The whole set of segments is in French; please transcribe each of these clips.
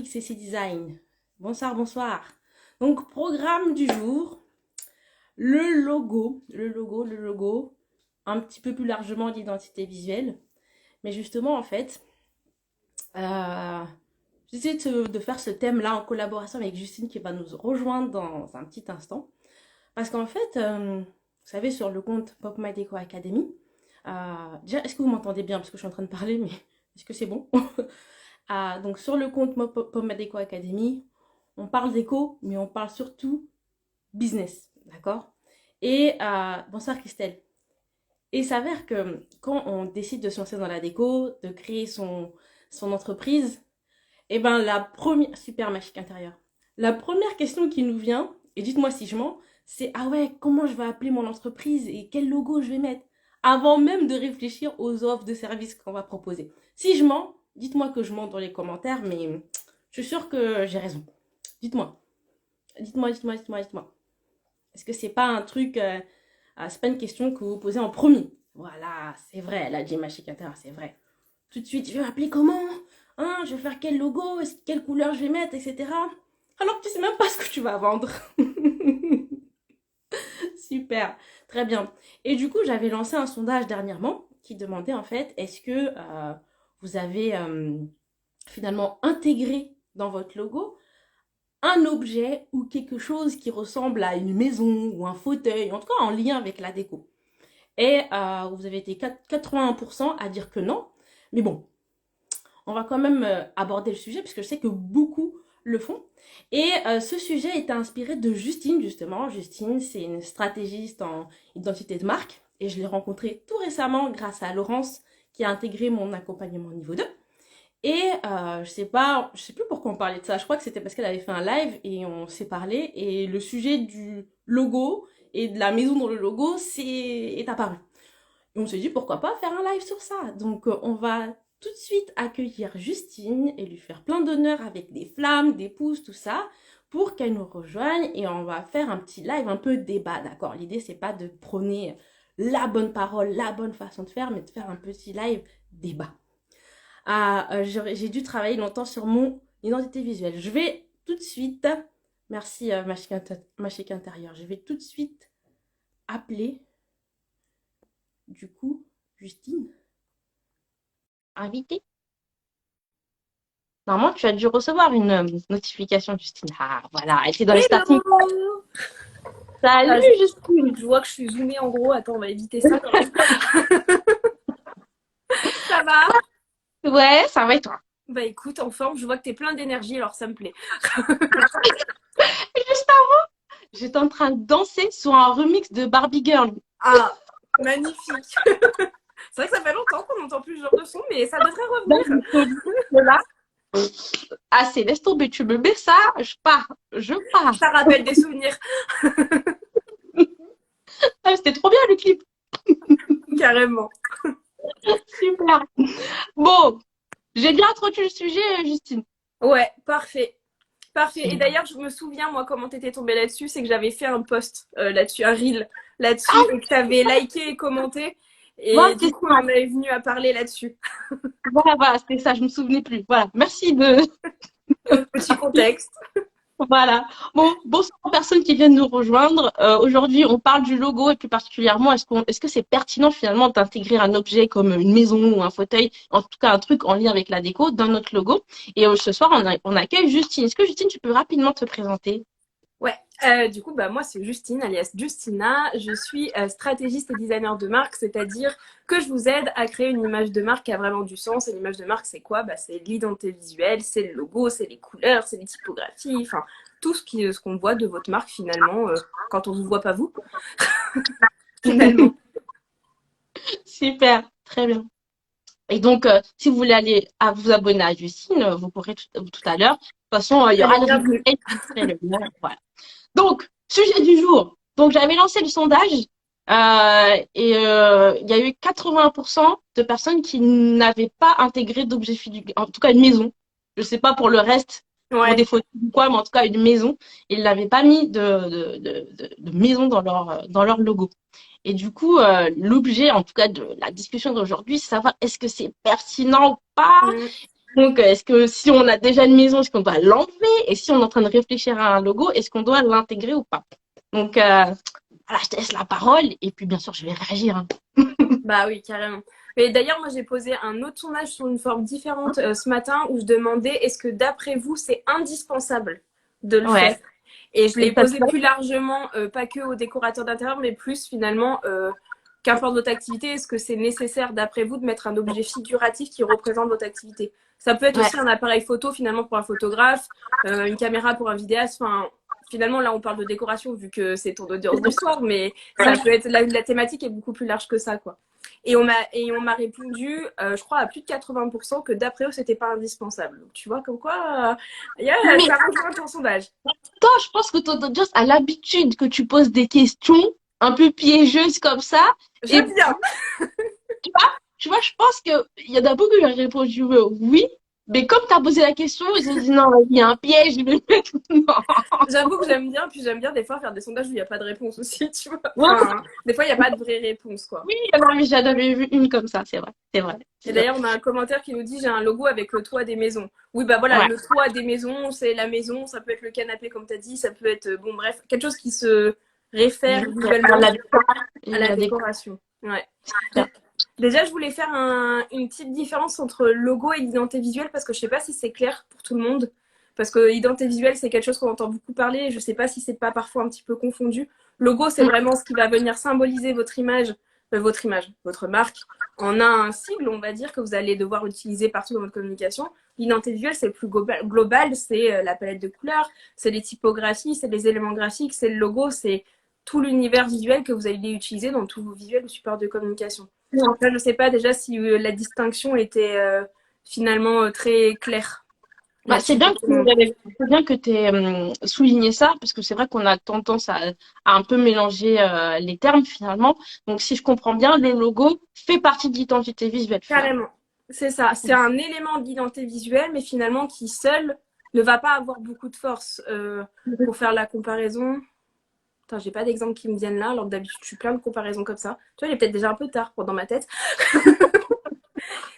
XCC Design. Bonsoir, bonsoir. Donc, programme du jour, le logo, un petit peu plus largement l'identité visuelle. Mais justement, en fait, euh, j'essaie de faire ce thème-là en collaboration avec Justine qui va nous rejoindre dans un petit instant. Parce qu'en fait, vous savez, sur le compte Pop My Deco Academy, déjà, est-ce que vous m'entendez bien? Parce que je suis en train de parler, mais est-ce que c'est bon? Donc, sur le compte Pop My Deco Academy, on parle déco, mais on parle surtout business, d'accord? Et bonsoir Christelle. Et il s'avère que quand on décide de se lancer dans la déco, de créer son entreprise, et ben la première, super magique intérieur, la première question qui nous vient, et dites-moi si je mens, c'est ah ouais, comment je vais appeler mon entreprise et quel logo je vais mettre, avant même de réfléchir aux offres de services qu'on va proposer. Si je mens, dites-moi que je mens dans les commentaires, mais je suis sûre que j'ai raison. Dites-moi, dites-moi. Est-ce que c'est pas un truc, c'est pas une question que vous posez en premier? Voilà, c'est vrai, elle a dit magique intérieur, c'est vrai. Tout de suite, je vais m'appeler comment? Hein, je vais faire quel logo? Quelle couleur je vais mettre, etc. Alors que tu sais même pas ce que tu vas vendre. Super, très bien. Et du coup, j'avais lancé un sondage dernièrement qui demandait en fait, est-ce que vous avez finalement intégré dans votre logo un objet ou quelque chose qui ressemble à une maison ou un fauteuil, en tout cas en lien avec la déco. Et vous avez été 81% à dire que non. Mais bon, on va quand même aborder le sujet puisque je sais que beaucoup le font. Et ce sujet est inspiré de Justine, justement. Justine, c'est une stratégiste en identité de marque. Et je l'ai rencontrée tout récemment grâce à Laurence qui a intégré mon accompagnement niveau 2. Et je sais plus pourquoi on parlait de ça. Je crois que c'était parce qu'elle avait fait un live et on s'est parlé. Et le sujet du logo et de la maison dans le logo est apparu. Et on s'est dit pourquoi pas faire un live sur ça. Donc on va tout de suite accueillir Justine et lui faire plein d'honneur avec des flammes, des pouces, tout ça, pour qu'elle nous rejoigne et on va faire un petit live un peu débat, d'accord? L'idée c'est pas de prôner la bonne parole, la bonne façon de faire, mais de faire un petit live débat. J'ai dû travailler longtemps sur mon identité visuelle. Je vais tout de suite, merci Magique Intérieur, je vais tout de suite appeler du coup Justine. Invitée. Normalement, tu as dû recevoir une notification, Justine. Ah, voilà, elle était dans les starting. Salut, Justine. Je vois que je suis zoomée en gros. Attends, on va éviter ça quand même. Ça va? Ouais, ça va et toi? Bah écoute, en forme, je vois que t'es plein d'énergie, alors ça me plaît. Juste avant, j'étais en train de danser sur un remix de Barbie Girl. Ah, magnifique. C'est vrai que ça fait longtemps qu'on n'entend plus ce genre de son, mais ça devrait revenir. Là, assez, laisse tomber, tu me mets ça, je pars. Ça rappelle des souvenirs. Ah, c'était trop bien le clip. Carrément. Super. Bon, j'ai bien introduit le sujet, Justine. Ouais, parfait. Parfait. Et d'ailleurs, je me souviens, moi, comment t'étais tombée là-dessus, c'est que j'avais fait un post là-dessus, un reel là-dessus, et que t'avais liké et commenté. Et Ouais, du coup, on est venu à parler là-dessus. voilà, c'était ça, je me souvenais plus. Voilà, merci de... Petit contexte. Voilà. Bon, bonsoir aux personnes qui viennent nous rejoindre. Aujourd'hui, on parle du logo et plus particulièrement, est-ce que c'est pertinent finalement d'intégrer un objet comme une maison ou un fauteuil, en tout cas un truc en lien avec la déco, dans notre logo. Et ce soir, on accueille Justine. Est-ce que Justine, tu peux rapidement te présenter? Ouais, du coup, bah, moi, c'est Justine, alias Justina. Je suis stratégiste et designer de marque, c'est-à-dire que je vous aide à créer une image de marque qui a vraiment du sens. Et l'image de marque, c'est quoi? Bah, c'est l'identité visuelle, c'est le logo, c'est les couleurs, c'est les typographies, enfin, tout ce qu'on voit de votre marque finalement, quand on ne vous voit pas vous, finalement. Super, très bien. Et donc, si vous voulez aller vous abonner à Justine, vous pourrez tout à l'heure. De toute façon, il y aura le Bienvenue. replay. Voilà. Donc, sujet du jour. Donc, j'avais lancé le sondage et il y a eu 80% de personnes qui n'avaient pas intégré d'objet fiduciaire, en tout cas une maison. Je sais pas pour le reste, pour Ouais. des photos ou quoi, mais en tout cas une maison. Ils n'avaient pas mis de maison dans leur logo. Et du coup, l'objet, en tout cas, de la discussion d'aujourd'hui, c'est savoir est-ce que c'est pertinent ou pas, Mm. Donc, est-ce que si on a déjà une maison, est-ce qu'on doit l'enlever? Et si on est en train de réfléchir à un logo, est-ce qu'on doit l'intégrer ou pas? Donc, voilà, je te laisse la parole et puis bien sûr, je vais réagir, hein. Bah oui, carrément. Mais d'ailleurs, moi, j'ai posé un autre sondage sur une forme différente ce matin où je demandais est-ce que d'après vous, c'est indispensable de le faire? Ouais. Et je Et l'ai ça te posé plus largement, pas que aux décorateurs d'intérieur, mais plus finalement, qu'importe votre activité, est-ce que c'est nécessaire d'après vous de mettre un objet figuratif qui représente votre activité? Ça peut être ouais. aussi un appareil photo finalement pour un photographe, une caméra pour un vidéaste, enfin. Finalement, là, on parle de décoration vu que c'est ton audience du soir, mais ça peut être la thématique est beaucoup plus large que ça, quoi. Et on m'a répondu, je crois à plus de 80% que d'après eux, c'était pas indispensable. Donc, tu vois, comme quoi, Mais ça rejoint ton sondage. toi, je pense que ton audience a l'habitude que tu poses des questions un peu piégeuses comme ça. Et J'aime bien. tu vois, je pense qu'il y en a beaucoup qui ont répondu oui. Mais comme tu as posé la question, ils ont dit non, il y a un piège, le mec. Non. J'avoue que j'aime bien, puis j'aime bien des fois faire des sondages où il n'y a pas de réponse aussi, tu vois. Ouais, Enfin, des fois, il n'y a pas de vraie réponse, quoi. oui, alors, mais j'en avais vu une comme ça, c'est vrai. C'est vrai. Et C'est vrai. d'ailleurs, on a un commentaire qui nous dit j'ai un logo avec le toit des maisons. Oui, bah voilà, Ouais. le toit des maisons, c'est la maison, ça peut être le canapé, comme tu as dit, ça peut être, bon, bref, quelque chose qui se réfère À visuellement la, à la la déco. décoration. Ouais. Déjà, je voulais faire une petite différence entre logo et identité visuelle parce que je sais pas si c'est clair pour tout le monde. Parce que identité visuelle, c'est quelque chose qu'on entend beaucoup parler et je sais pas si c'est pas parfois un petit peu confondu. Logo, c'est vraiment ce qui va venir symboliser votre marque en un sigle, on va dire, que vous allez devoir utiliser partout dans votre communication. L'identité visuelle, c'est le plus global, c'est la palette de couleurs, c'est les typographies, c'est les éléments graphiques, c'est le logo, c'est tout l'univers visuel que vous allez utiliser dans tous vos visuels ou supports de communication. Là, je ne sais pas déjà si la distinction était finalement très claire Bah, là-dessus pour tout le monde. c'est bien que tu aies souligné ça, parce que c'est vrai qu'on a tendance à un peu mélanger les termes finalement. Donc, si je comprends bien, le logo fait partie de l'identité visuelle finalement. Carrément. C'est ça. C'est un élément d'identité visuelle, mais finalement qui seul ne va pas avoir beaucoup de force. Pour faire la comparaison, attends, j'ai pas d'exemple qui me viennent là, alors que d'habitude, je suis plein de comparaisons comme ça. Tu vois, il est peut-être déjà un peu tard dans ma tête.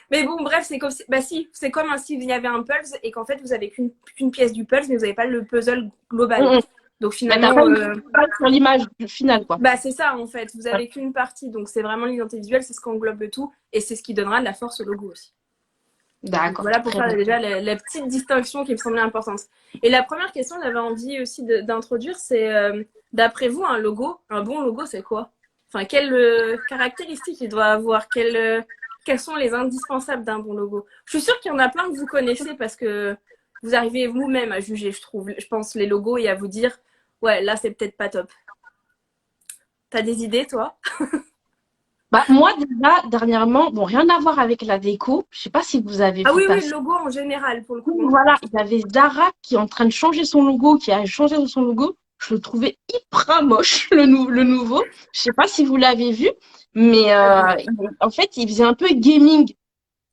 Mais bon, bref, c'est comme si, bah si, c'est comme s'il y avait un puzzle et qu'en fait, vous avez qu'une pièce du puzzle, mais vous n'avez pas le puzzle global. Mm, mm. Donc Mais t'as finalement, pas une place sur l'image finale, quoi. bah c'est ça en fait. Vous Ouais. avez qu'une partie, donc c'est vraiment l'identité visuelle, c'est ce qui englobe le tout et c'est ce qui donnera de la force au logo aussi. Donc D'accord, voilà pour très faire bien. déjà la petite distinction qui me semblait importante. Et la première question que j'avais envie aussi d'introduire, c'est d'après vous, un bon logo, c'est quoi? Enfin, quelles caractéristiques il doit avoir? Quels sont les indispensables d'un bon logo? Je suis sûre qu'il y en a plein que vous connaissez parce que vous arrivez vous-même à juger, je trouve, je pense, les logos et à vous dire, ouais, là, c'est peut-être pas top. T'as des idées, toi? Bah, moi, déjà, dernièrement, bon, rien à voir avec la déco. Je sais pas si vous avez Ah vu oui, oui, le passer. logo en général, pour le coup. Hein. Voilà, il y avait Zara qui est en train de changer son logo, qui a changé son logo. Je le trouvais hyper moche, le nouveau. Je sais pas si vous l'avez vu, mais en fait, il faisait un peu gaming.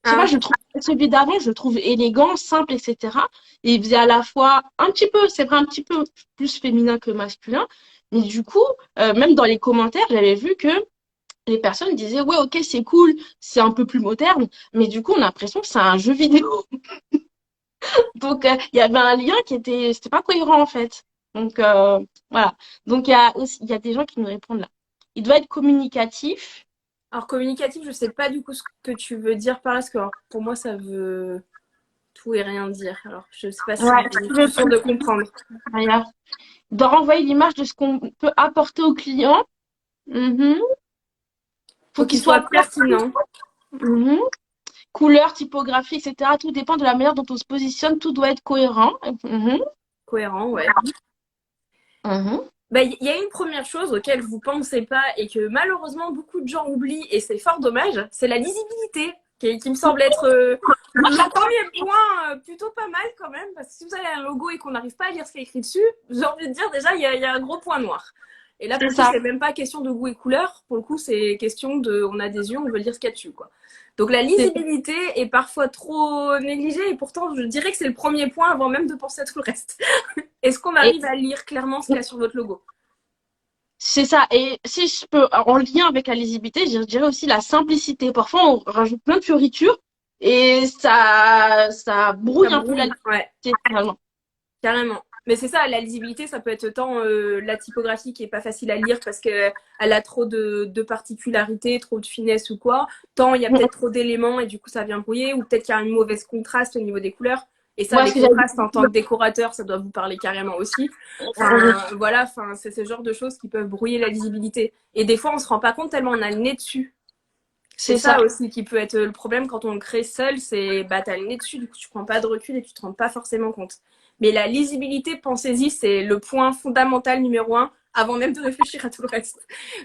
Je sais pas, Ah, je trouve celui d'avant, je le trouve élégant, simple, etc. Et il faisait à la fois un petit peu, c'est vrai, un petit peu plus féminin que masculin. Mais du coup, même dans les commentaires, j'avais vu que les personnes disaient, ouais, ok, c'est cool, c'est un peu plus moderne. Mais du coup, on a l'impression que c'est un jeu vidéo. Donc, il y avait un lien c'était pas cohérent, en fait. Donc, voilà. Donc, il y a des gens qui nous répondent là. Il doit être communicatif. alors communicatif, je sais pas du coup ce que tu veux dire par là, parce que alors, pour moi, ça veut tout et rien dire. Alors, je sais pas si Ouais, je suis sûre de comprendre. il doit renvoyer l'image de ce qu'on peut apporter au client. Mhm. Faut Faut qu'il qu'il soit soit clair. pertinent. Mhm. Couleur, typographie, etc. Tout dépend de la manière dont on se positionne. Tout doit être cohérent. Mhm. Cohérent, ouais. Mhm. Bah, il y a une première chose auquel vous pensez pas et que malheureusement beaucoup de gens oublient et c'est fort dommage, c'est la lisibilité qui me semble être le premier point plutôt pas mal quand même parce que si vous avez un logo et qu'on n'arrive pas à lire ce qui est écrit dessus, j'ai envie de dire déjà il y a un gros point noir. Et là pour C'est le coup ça. c'est même pas question de goût et couleur, pour le coup c'est question de on a des yeux, on veut lire ce qu'il y a dessus quoi. Donc la C'est lisibilité est parfois trop négligée et pourtant je dirais que c'est le premier point avant même de penser à tout le reste. Est-ce qu'on et arrive à lire clairement ce qu'il y a sur votre logo? c'est ça. Et si je peux, en lien avec la lisibilité, je dirais aussi la simplicité. Parfois, on rajoute plein de fioritures, et ça Ça brouille un peu la brouille, ouais. lisibilité finalement. Carrément. Mais c'est ça, la lisibilité, ça peut être tant la typographie qui est pas facile à lire parce que elle a trop de particularités, trop de finesse ou quoi. Tant il y a peut-être trop d'éléments et du coup ça vient brouiller, ou peut-être qu'il y a une mauvaise contraste au niveau des couleurs. Et ça, Moi, ce les que j'avais contrastes en tant que décorateur, ça doit vous parler carrément aussi. dit, Enfin, voilà, enfin, c'est ce genre de choses qui peuvent brouiller la lisibilité. Et des fois, on se rend pas compte tellement on a le nez dessus. C'est c'est ça. ça aussi qui peut être le problème quand on le crée seul, c'est bah t'as le nez dessus, du coup tu prends pas de recul et tu te rends pas forcément compte. Mais la lisibilité, pensez-y, c'est le point fondamental numéro un avant même de réfléchir à tout le reste.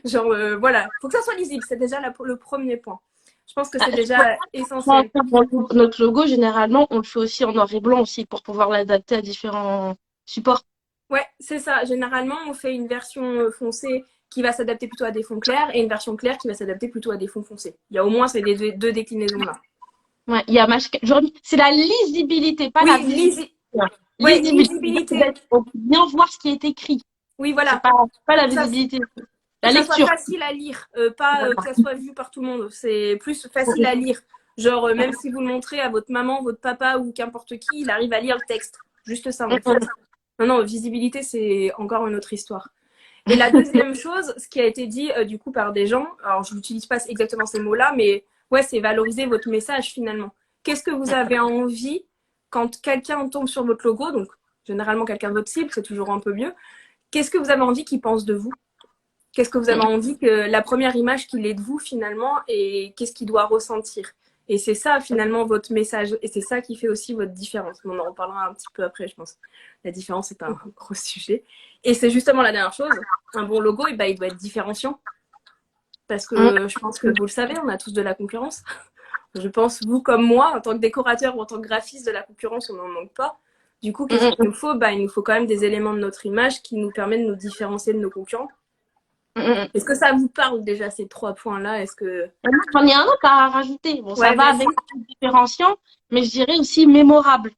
Genre voilà, faut que ça soit lisible, c'est déjà le premier point. Je pense que Ah, c'est déjà Pour essentiel. notre logo, généralement, on le fait aussi en noir et blanc aussi pour pouvoir l'adapter à différents supports. Ouais, c'est ça. Généralement, on fait une version foncée qui va s'adapter plutôt à des fonds clairs et une version claire qui va s'adapter plutôt à des fonds foncés. Il y a au moins ces deux déclinaisons là. Ouais, il y a c'est la lisibilité, pas la Oui, visibilité. ouais, Lisibilité. lisibilité. On peut bien voir ce qui est écrit. Oui, C'est voilà. pas la Que ça, visibilité. que La ça soit lecture. facile à lire, pas que ça soit vu par tout le monde. C'est plus facile à lire. Genre, même si vous le montrez à votre maman, votre papa ou qu'importe qui, il arrive à lire le texte. Juste ça, en fait. Non, non, visibilité, c'est encore une autre histoire. Et la deuxième chose, ce qui a été dit du coup par des gens, alors je n'utilise pas exactement ces mots-là, mais ouais, c'est valoriser votre message finalement. Qu'est-ce que vous avez envie quand quelqu'un tombe sur votre logo, donc généralement quelqu'un de votre cible, c'est toujours un peu mieux. Qu'est-ce que vous avez envie qu'il pense de vous? Qu'est-ce que vous avez envie que la première image qu'il ait de vous finalement et qu'est-ce qu'il doit ressentir? Et c'est ça finalement votre message et c'est ça qui fait aussi votre différence. On en reparlera un petit peu après, je pense. La différence est un gros sujet. Et c'est justement la dernière chose. Un bon logo, et ben, il doit être différenciant. Parce que je pense que vous le savez, on a tous de la concurrence. Je pense, vous comme moi, en tant que décorateur ou en tant que graphiste, de la concurrence, on n'en manque pas. Du coup, qu'est-ce qu'il nous faut? Bah, il nous faut quand même des éléments de notre image qui nous permettent de nous différencier de nos concurrents. Est-ce que ça vous parle déjà ces trois points-là? Est-ce que J'en ai un autre à rajouter. Bon, ça ouais, va avec vas-y. le différenciant, mais je dirais aussi mémorable.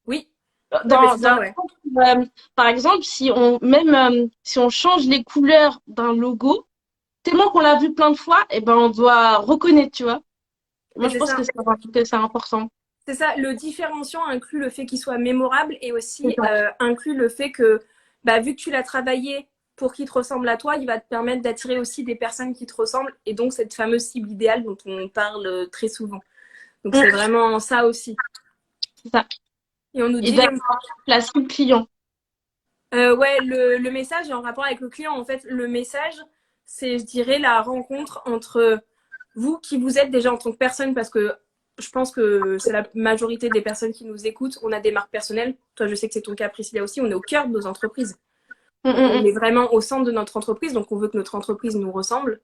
Oui, ouais, ben c'est Dans ça, le ouais. sens où, par exemple, si on change les couleurs d'un logo, tellement qu'on l'a vu plein de fois, et ben on doit reconnaître, tu vois. Moi, Mais je c'est pense ça. que c'est important. C'est ça. Le différenciant inclut le fait qu'il soit mémorable et C'est aussi ça. inclut le fait que, bah, vu que tu l'as travaillé pour qu'il te ressemble à toi, il va te permettre d'attirer aussi des personnes qui te ressemblent et donc cette fameuse cible idéale dont on parle très souvent. Donc c'est vraiment ça aussi. C'est ça. Et on nous Et dit, d'ailleurs, la cible client. ouais, le message est en rapport avec le client. En fait, le message, c'est, je dirais, la rencontre entre vous qui vous êtes déjà en tant que personne, parce que je pense que c'est la majorité des personnes qui nous écoutent. On a des marques personnelles. Toi, je sais que c'est ton cas, Priscilla aussi. On est au cœur de nos entreprises. On est vraiment au centre de notre entreprise, donc on veut que notre entreprise nous ressemble.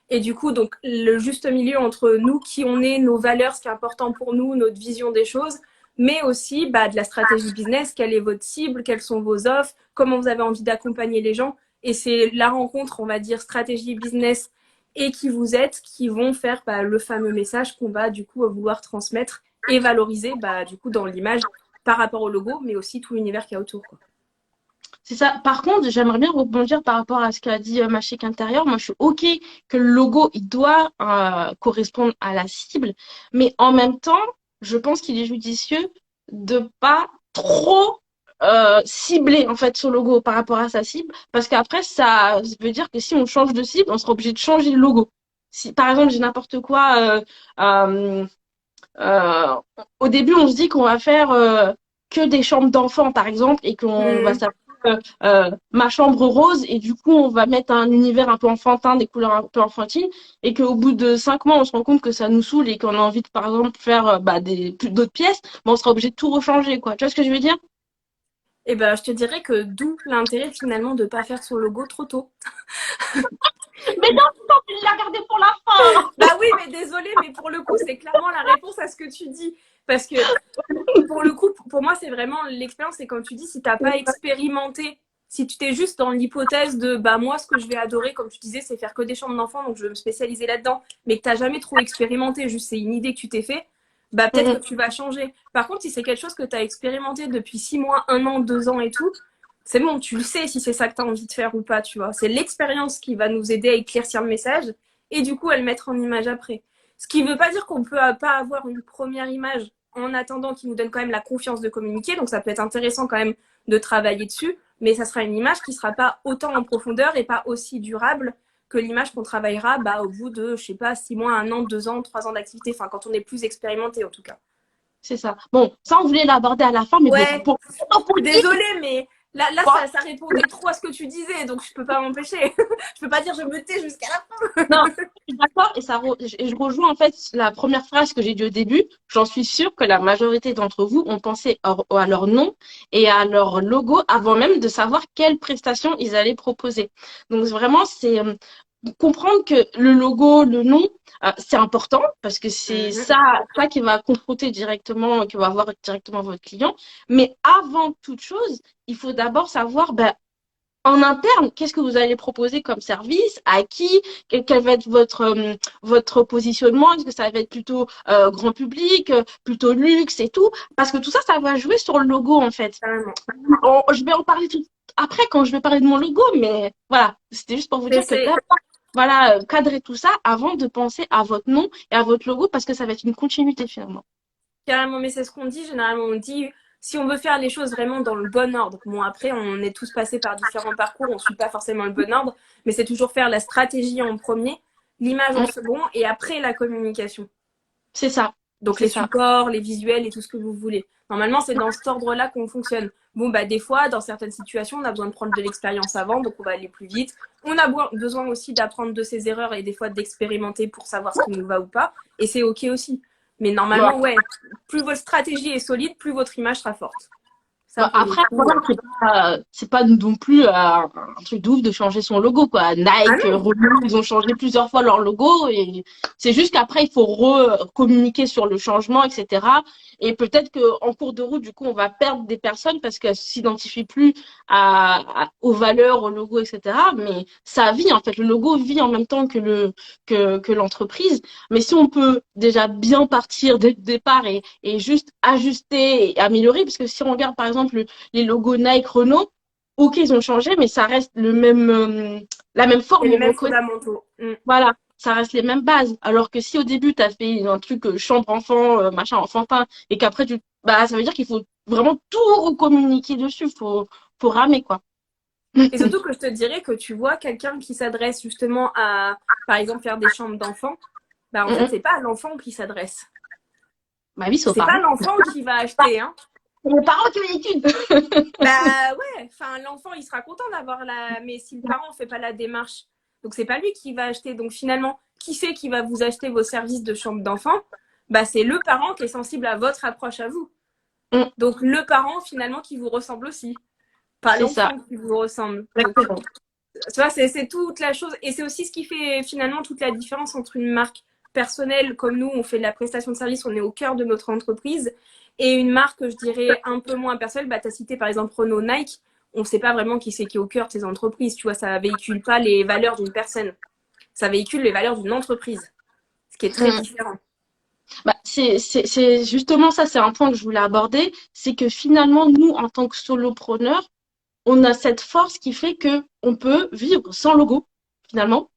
Et du coup, donc le juste milieu entre nous, qui on est, nos valeurs, ce qui est important pour nous, notre vision des choses, mais aussi bah, de la stratégie business, quelle est votre cible, quelles sont vos offres, comment vous avez envie d'accompagner les gens. Et c'est la rencontre, on va dire, stratégie business et qui vous êtes, qui vont faire bah, le fameux message qu'on va du coup vouloir transmettre et valoriser bah, du coup dans l'image par rapport au logo, mais aussi tout l'univers qu'il y a autour, quoi. C'est ça. Par contre, j'aimerais bien rebondir par rapport à ce qu'a dit ma chic intérieure. Moi, je suis OK que le logo, il doit correspondre à la cible, mais en même temps, je pense qu'il est judicieux de pas trop cibler en fait son logo par rapport à sa cible, parce qu'après, ça veut dire que si on change de cible, on sera obligé de changer le logo. Si par exemple, j'ai n'importe quoi, euh, euh, au début, on se dit qu'on va faire que des chambres d'enfants, par exemple, et qu'on va Mmh. s'appeler ma chambre rose, et du coup, on va mettre un univers un peu enfantin, des couleurs un peu enfantines, et qu'au bout de 5 mois, on se rend compte que ça nous saoule et qu'on a envie de, par exemple, faire d'autres pièces, mais on sera obligé de tout rechanger, quoi. Tu vois ce que je veux dire? Et ben, je te dirais que d'où l'intérêt finalement de ne pas faire son logo trop tôt. Mais non, putain, tu l'as gardé pour la fin! Bah oui, mais désolé, mais pour le coup, c'est clairement la réponse à ce que tu dis. Parce que pour le coup, pour moi, c'est vraiment l'expérience. C'est quand tu dis, si tu n'as pas expérimenté, si tu t'es juste dans l'hypothèse de, bah moi, ce que je vais adorer, comme tu disais, c'est faire que des chambres d'enfants, donc je veux me spécialiser là-dedans, mais que tu n'as jamais trop expérimenté, juste c'est une idée que tu t'es fait, bah peut-être que tu vas changer. Par contre, si c'est quelque chose que tu as expérimenté depuis 6 mois, 1 an, 2 ans et tout, c'est bon, tu le sais si c'est ça que tu as envie de faire ou pas, tu vois. C'est l'expérience qui va nous aider à éclaircir le message et du coup à le mettre en image après. Ce qui ne veut pas dire qu'on ne peut pas avoir une première image en attendant qui nous donne quand même la confiance de communiquer. Donc ça peut être intéressant quand même de travailler dessus, mais ça sera une image qui ne sera pas autant en profondeur et pas aussi durable que l'image qu'on travaillera au bout de, je sais pas, 6 mois, 1 an, 2 ans, 3 ans d'activité, enfin quand on est plus expérimenté en tout cas. C'est ça. Bon, ça, on voulait l'aborder à la fin, mais bon, Ouais, pour le dire, désolée, mais là quoi. ça répondait trop à ce que tu disais, donc je peux pas m'empêcher. Je peux pas dire je me tais jusqu'à la fin. Non, je suis d'accord et je rejoins en fait la première phrase que j'ai dit au début. J'en suis sûre que la majorité d'entre vous ont pensé à leur nom et à leur logo avant même de savoir quelles prestations ils allaient proposer. Donc vraiment, c'est comprendre que le logo, le nom, c'est important parce que c'est Mhm. ça qui va confronter directement, qui va voir directement votre client. Mais avant toute chose, il faut d'abord savoir, ben, en interne, qu'est-ce que vous allez proposer comme service, à qui, quel va être votre positionnement, est-ce que ça va être plutôt grand public, plutôt luxe et tout, parce que tout ça, ça va jouer sur le logo en fait. Carrément. Je vais en parler tout après quand je vais parler de mon logo, mais voilà, c'était juste pour vous dire que C'est d'abord, voilà, cadrer tout ça avant de penser à votre nom et à votre logo parce que ça va être une continuité finalement. carrément, mais c'est ce qu'on dit. Généralement, on dit si on veut faire les choses vraiment dans le bon ordre. Bon, après, on est tous passés par différents parcours, on ne suit pas forcément le bon ordre, mais c'est toujours faire la stratégie en premier, l'image en Mm, second et après la communication. c'est ça, Donc c'est les ça. supports, les visuels et tout ce que vous voulez. Normalement, c'est dans cet ordre-là qu'on fonctionne. Bon, des fois, dans certaines situations, on a besoin de prendre de l'expérience avant, donc on va aller plus vite. On a besoin aussi d'apprendre de ses erreurs et des fois d'expérimenter pour savoir ce qui nous va ou pas. Et c'est OK aussi. Mais Ouais. normalement, ouais, plus votre stratégie est solide, plus votre image sera forte. Ça, Bah, pour le après, coup. voilà, c'est pas non plus un truc de ouf de changer son logo, quoi. Ah Nike, non, Renault, ils ont changé plusieurs fois leur logo et c'est juste qu'après, il faut communiquer sur le changement, etc. Et peut-être qu'en cours de route, du coup, on va perdre des personnes parce qu'elles s'identifient plus aux valeurs, au logo, etc. Mais ça vit, en fait. Le logo vit en même temps que l'entreprise. Mais si on peut déjà bien partir dès le départ et juste ajuster et améliorer, parce que si on regarde par exemple les logos Nike, Renault, ok, ils ont changé, mais ça reste la même c'est forme, les on mêmes reconnaît. fondamentaux. Mm. Voilà, ça reste les mêmes bases. Alors que si au début, tu as fait un truc chambre enfant, machin enfantin, et qu'après, bah, ça veut dire qu'il faut vraiment tout recommuniquer dessus, faut ramer, quoi. Et surtout que je te dirais que tu vois quelqu'un qui s'adresse justement à, par exemple, faire des chambres d'enfants, en fait, c'est pas à l'enfant qui s'adresse. Bah oui, c'est aux C'est pas parents. l'enfant qui va acheter, hein. C'est les parents qui véhiculent. Ouais, enfin l'enfant il sera content d'avoir la, mais si le parent fait pas la démarche, donc c'est pas lui qui va acheter. Donc finalement, qui c'est qui va vous acheter vos services de chambre d'enfant? C'est le parent qui est sensible à votre approche à vous. Donc le parent finalement qui vous ressemble aussi, pas C'est ça. l'enfant qui vous ressemble. Donc Exactement. tu vois, c'est toute la chose. Et c'est aussi ce qui fait finalement toute la différence entre une marque personnelle, comme nous, on fait de la prestation de service, on est au cœur de notre entreprise, et une marque, je dirais, un peu moins personnelle. Tu as cité par exemple Renault, Nike. On ne sait pas vraiment qui c'est qui est au cœur de ces entreprises. Tu vois, ça véhicule pas les valeurs d'une personne. Ça véhicule les valeurs d'une entreprise, ce qui est très différent. Bah, c'est justement ça, c'est un point que je voulais aborder, c'est que finalement, nous, en tant que solopreneurs, on a cette force qui fait que on peut vivre sans logo, finalement.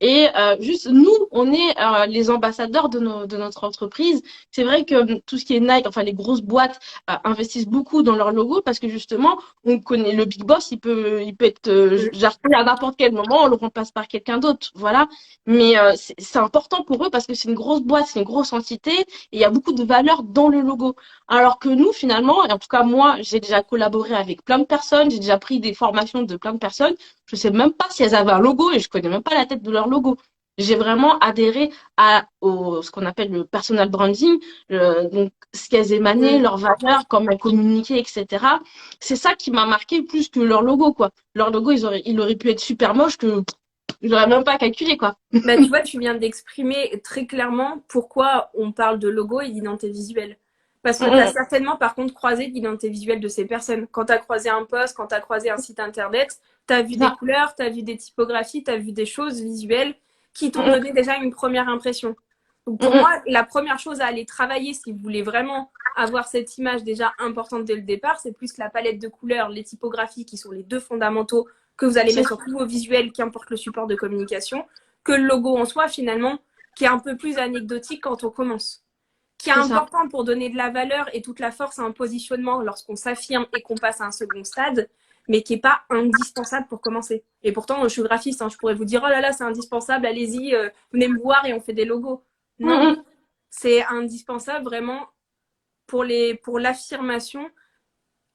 Et juste, nous, on est les ambassadeurs de notre entreprise. C'est vrai que tout ce qui est Nike, enfin les grosses boîtes investissent beaucoup dans leur logo parce que justement, on connaît le big boss, il peut être jarté à n'importe quel moment, on le remplace par quelqu'un d'autre, voilà. Mais c'est important pour eux parce que c'est une grosse boîte, c'est une grosse entité et il y a beaucoup de valeur dans le logo. Alors que nous, finalement, et en tout cas moi, j'ai déjà collaboré avec plein de personnes, j'ai déjà pris des formations de plein de personnes. Je sais même pas si elles avaient un logo et je connais même pas la tête de leur logo. J'ai vraiment adhéré ce qu'on appelle le personal branding, donc ce qu'elles émanaient, Mm. leurs valeurs, comment elles communiquaient, etc. C'est ça qui m'a marqué plus que leur logo, quoi. Leur logo, il aurait pu être super moche que j'aurais même pas calculé, quoi. Tu vois, tu viens d'exprimer très clairement pourquoi on parle de logo et d'identité visuelle. Parce que tu as Mm, certainement, par contre, croisé l'identité visuelle de ces personnes. Quand tu as croisé un post, quand tu as croisé un site internet, tu as vu des ça. couleurs, tu as vu des typographies, tu as vu des choses visuelles qui t'ont Mm, donné déjà une première impression. Donc mm, pour mm, moi, la première chose à aller travailler si vous voulez vraiment avoir cette image déjà importante dès le départ, c'est plus la palette de couleurs, les typographies qui sont les deux fondamentaux que vous allez c'est mettre ça. sur tous vos visuels, qu'importe le support de communication, que le logo en soi finalement. qui est un peu plus anecdotique quand on commence, qui est C'est ça. important pour donner de la valeur et toute la force à un positionnement lorsqu'on s'affirme et qu'on passe à un second stade, mais qui n'est pas indispensable pour commencer. Et pourtant, je suis graphiste, hein, je pourrais vous dire, oh là là, c'est indispensable, allez-y, venez me voir et on fait des logos. Non, Mm, c'est indispensable vraiment pour l'affirmation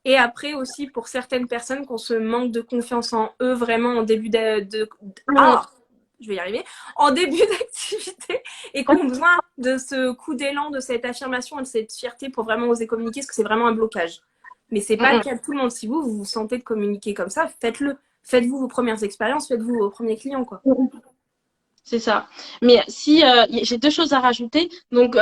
et après aussi pour certaines personnes qu'on se manque de confiance en eux vraiment en début mm. ah, je vais y arriver, en début d'activité et qui ont besoin de ce coup d'élan, de cette affirmation et de cette fierté pour vraiment oser communiquer parce que c'est vraiment un blocage. Mais c'est pas le Mm, cas de tout le monde. Si vous vous sentez de communiquer comme ça, faites-le. Faites-vous vos premières expériences, faites-vous vos premiers clients, quoi. mm. C'est ça. Mais si j'ai deux choses à rajouter. Donc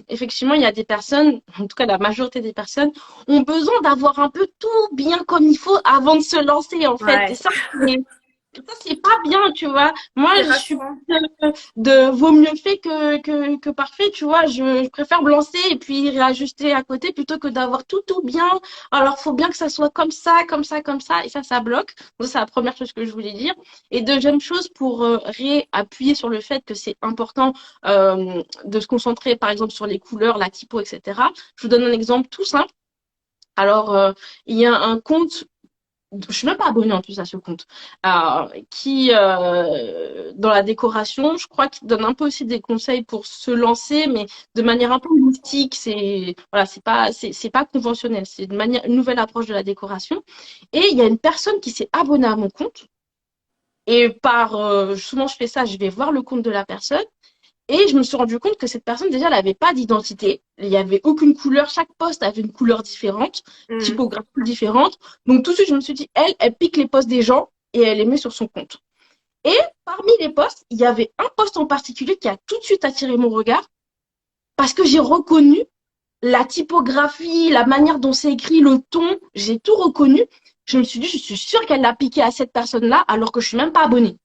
effectivement, il y a des personnes, en tout cas la majorité des personnes, ont besoin d'avoir un peu tout bien comme il faut avant de se lancer en fait. Ouais, Et ça c'est pas bien, tu vois. Moi, c'est je suis rassurant. de vaut mieux fait que parfait, tu vois. Je préfère me lancer et puis réajuster à côté plutôt que d'avoir tout bien. Alors, faut bien que ça soit comme ça, comme ça, comme ça. Et ça bloque. Donc, c'est la première chose que je voulais dire. Et deuxième chose, pour réappuyer sur le fait que c'est important de se concentrer, par exemple, sur les couleurs, la typo, etc. Je vous donne un exemple tout simple. Alors, il y a un compte je suis même pas abonnée en plus à ce compte, qui dans la décoration, je crois qu'il donne un peu aussi des conseils pour se lancer, mais de manière un peu mystique. C'est voilà, c'est pas conventionnel, c'est une nouvelle approche de la décoration. Et il y a une personne qui s'est abonnée à mon compte. Et souvent je fais ça, je vais voir le compte de la personne et je me suis rendu compte que cette personne, déjà, elle n'avait pas d'identité. Il n'y avait aucune couleur. Chaque poste avait une couleur différente, Mmh. typographie différente. Donc, tout de suite, je me suis dit, elle pique les posts des gens et elle les met sur son compte. Et parmi les posts, il y avait un post en particulier qui a tout de suite attiré mon regard parce que j'ai reconnu la typographie, la manière dont c'est écrit, le ton. J'ai tout reconnu. Je me suis dit, je suis sûre qu'elle l'a piqué à cette personne-là alors que je suis même pas abonnée.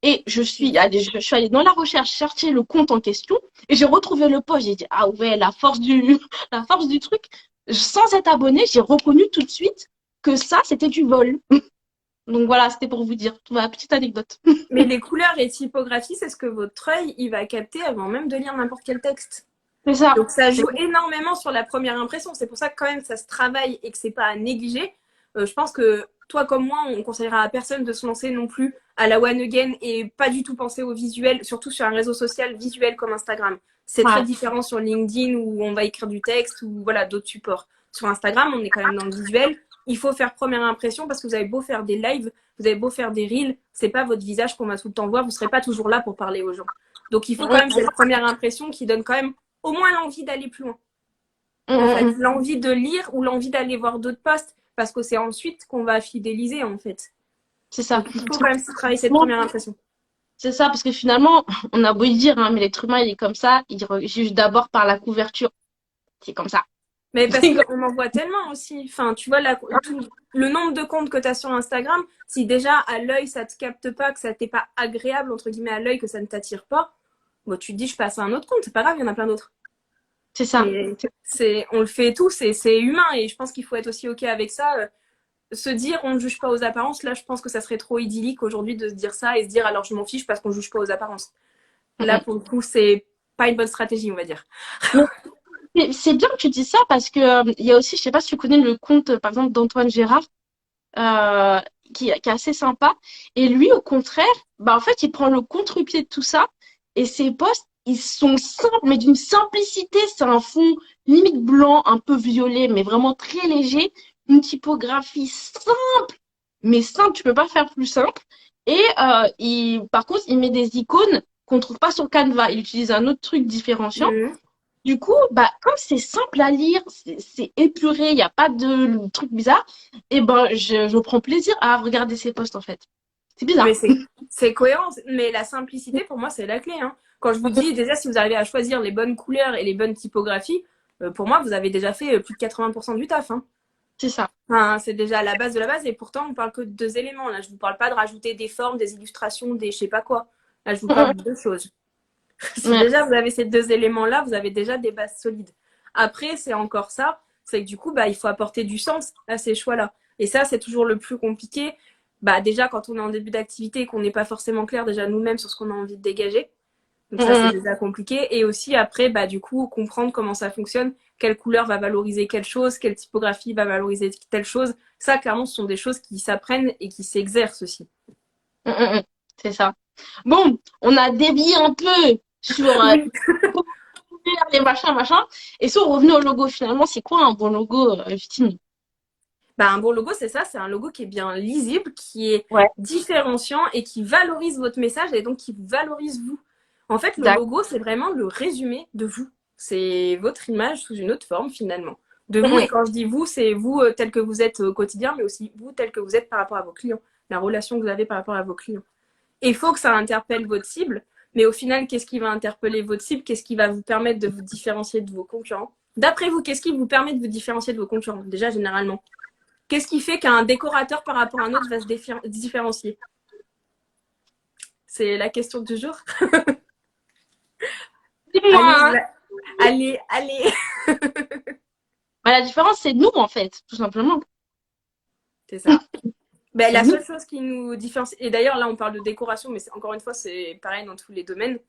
Et je suis allée dans la recherche chercher le compte en question et j'ai retrouvé le post. J'ai dit, ah ouais, la force du truc. Sans être abonnée, j'ai reconnu tout de suite que ça, c'était du vol. Donc voilà, c'était pour vous dire. Voilà, petite anecdote. Mais les couleurs et typographies, c'est ce que votre œil, il va capter avant même de lire n'importe quel texte. C'est ça. Donc ça joue énormément sur la première impression. C'est pour ça que quand même ça se travaille et que c'est pas à négliger. Je pense que toi comme moi, on conseillera à personne de se lancer non plus à la one again et pas du tout penser au visuel, surtout sur un réseau social visuel comme Instagram. C'est très Ouais. différent sur LinkedIn où on va écrire du texte ou voilà d'autres supports. Sur Instagram, on est quand même dans le visuel. Il faut faire première impression parce que vous avez beau faire des lives, vous avez beau faire des reels, c'est pas votre visage qu'on va tout le temps voir. Vous serez pas toujours là pour parler aux gens. Donc il faut quand même cette première impression qui donne quand même au moins l'envie d'aller plus loin. En fait, l'envie de lire ou l'envie d'aller voir d'autres posts, parce que c'est ensuite qu'on va fidéliser, en fait. C'est ça. Donc, il faut quand même travailler cette première impression. C'est ça, parce que finalement, on a beau y dire, hein, mais l'être humain, il est comme ça. Il juge d'abord par la couverture. C'est comme ça. Mais parce qu'on en voit tellement aussi. Enfin, tu vois, le nombre de comptes que tu as sur Instagram, si déjà à l'œil, ça te capte pas, que ça t'est pas agréable, entre guillemets, à l'œil, que ça ne t'attire pas, bon, tu te dis, je passe à un autre compte, c'est pas grave, il y en a plein d'autres. C'est ça. Mais on le fait tous et c'est humain et je pense qu'il faut être aussi OK avec ça. Se dire on ne juge pas aux apparences, là je pense que ça serait trop idyllique aujourd'hui de se dire ça et se dire alors je m'en fiche parce qu'on ne juge pas aux apparences. Là pour le coup c'est pas une bonne stratégie on va dire. Mais c'est bien que tu dis ça parce que il y a aussi, je sais pas si tu connais le compte, par exemple, d'Antoine Gérard, euh, qui est assez sympa. Et lui, au contraire, bah, en fait, il prend le contre-pied de tout ça. Et ses posts, ils sont simples, mais d'une simplicité. C'est un fond limite blanc, un peu violet, mais vraiment très léger. Une typographie simple, mais simple, tu peux pas faire plus simple. Et par contre, il met des icônes qu'on trouve pas sur Canva. Il utilise un autre truc différenciant. Mmh. Du coup, bah, comme c'est simple à lire, c'est épuré, il n'y a pas de trucs bizarres, et ben je prends plaisir à regarder ces posts en fait. C'est Mais bizarre. c'est cohérent, mais la simplicité pour moi c'est la clé. Hein. Quand je vous dis déjà si vous arrivez à choisir les bonnes couleurs et les bonnes typographies, pour moi vous avez déjà fait plus de 80% du taf. Hein. C'est ça. Enfin, c'est déjà la base de la base et pourtant on parle que de deux éléments. Là je vous parle pas de rajouter des formes, des illustrations, des je sais pas quoi. Là je vous parle de deux choses. Si Ouais. déjà vous avez ces deux éléments-là, vous avez déjà des bases solides. Après, c'est encore ça, c'est que du coup, bah, il faut apporter du sens à ces choix-là. Et ça, c'est toujours le plus compliqué. Bah, déjà, quand on est en début d'activité et qu'on n'est pas forcément clair déjà nous-mêmes sur ce qu'on a envie de dégager. Donc ça, c'est déjà compliqué. Et aussi, après, bah, du coup, comprendre comment ça fonctionne, quelle couleur va valoriser quelle chose, quelle typographie va valoriser telle chose. Ça, clairement, ce sont des choses qui s'apprennent et qui s'exercent aussi. Mm, mm, mm. C'est ça. Bon, on a dévié un peu sur Oui. les machins, machins. Et si on revenait au logo, finalement, c'est quoi un bon logo, Justine? Bah, un bon logo, c'est ça, c'est un logo qui est bien lisible, qui est Ouais, différenciant et qui valorise votre message et donc qui vous valorise vous. En fait, le d'accord. logo, c'est vraiment le résumé de vous. C'est votre image sous une autre forme finalement. De Mm, vous, et mm. quand je dis vous, c'est vous tel que vous êtes au quotidien, mais aussi vous tel que vous êtes par rapport à vos clients, la relation que vous avez par rapport à vos clients. Et il faut que ça interpelle votre cible, mais au final, qu'est-ce qui va interpeller votre cible? Qu'est-ce qui va vous permettre de vous différencier de vos concurrents? D'après vous, qu'est-ce qui vous permet de vous différencier de vos concurrents? Déjà, généralement. Qu'est-ce qui fait qu'un décorateur par rapport à un autre va se différencier? C'est la question du jour. Dis-moi, Allez, hein. allez, allez. Bah, la différence, c'est nous, en fait, tout simplement. C'est ça. Ben, C'est la nous. seule chose qui nous différencie, et d'ailleurs là on parle de décoration, mais encore une fois c'est pareil dans tous les domaines,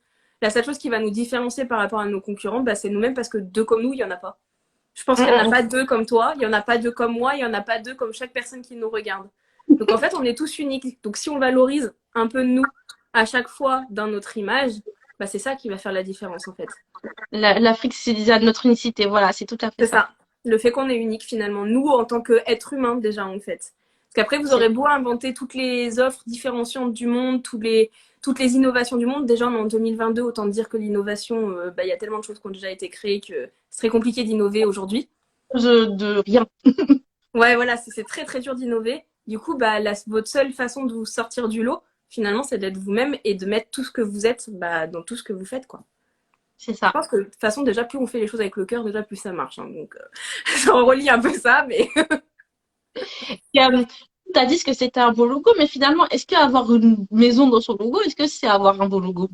la seule chose qui va nous différencier par rapport à nos concurrents, ben, c'est nous-mêmes parce que deux comme nous, il n'y en a pas. Je pense Mm, qu'il n'y en a mm, pas deux comme toi, il n'y en a pas deux comme moi, il n'y en a pas deux comme chaque personne qui nous regarde. Donc en fait on est tous uniques. Donc si on valorise un peu nous à chaque fois dans notre image, ben, c'est ça qui va faire la différence en fait. L'Afrique, c'est déjà notre unicité. Voilà, c'est tout à fait C'est ça. ça. Le fait qu'on est unique finalement, nous en tant qu'être humain déjà en fait. Parce qu'après vous C'est aurez beau inventer toutes les offres différenciantes du monde, toutes les innovations du monde, déjà on est en 2022, autant dire que l'innovation, bah, y a tellement de choses qui ont déjà été créées que c'est très compliqué d'innover aujourd'hui. de rien. Ouais voilà, c'est très très dur d'innover. Du coup, bah, votre seule façon de vous sortir du lot, finalement, c'est d'être vous-même et de mettre tout ce que vous êtes bah, dans tout ce que vous faites quoi. C'est Je ça. pense que de toute façon, déjà, plus on fait les choses avec le cœur, déjà, plus ça marche. Hein. Donc, j'en relis un peu ça, mais Et, t'as dit que c'était un beau logo, mais finalement, est-ce qu'avoir une maison dans son logo, est-ce que c'est avoir un beau logo?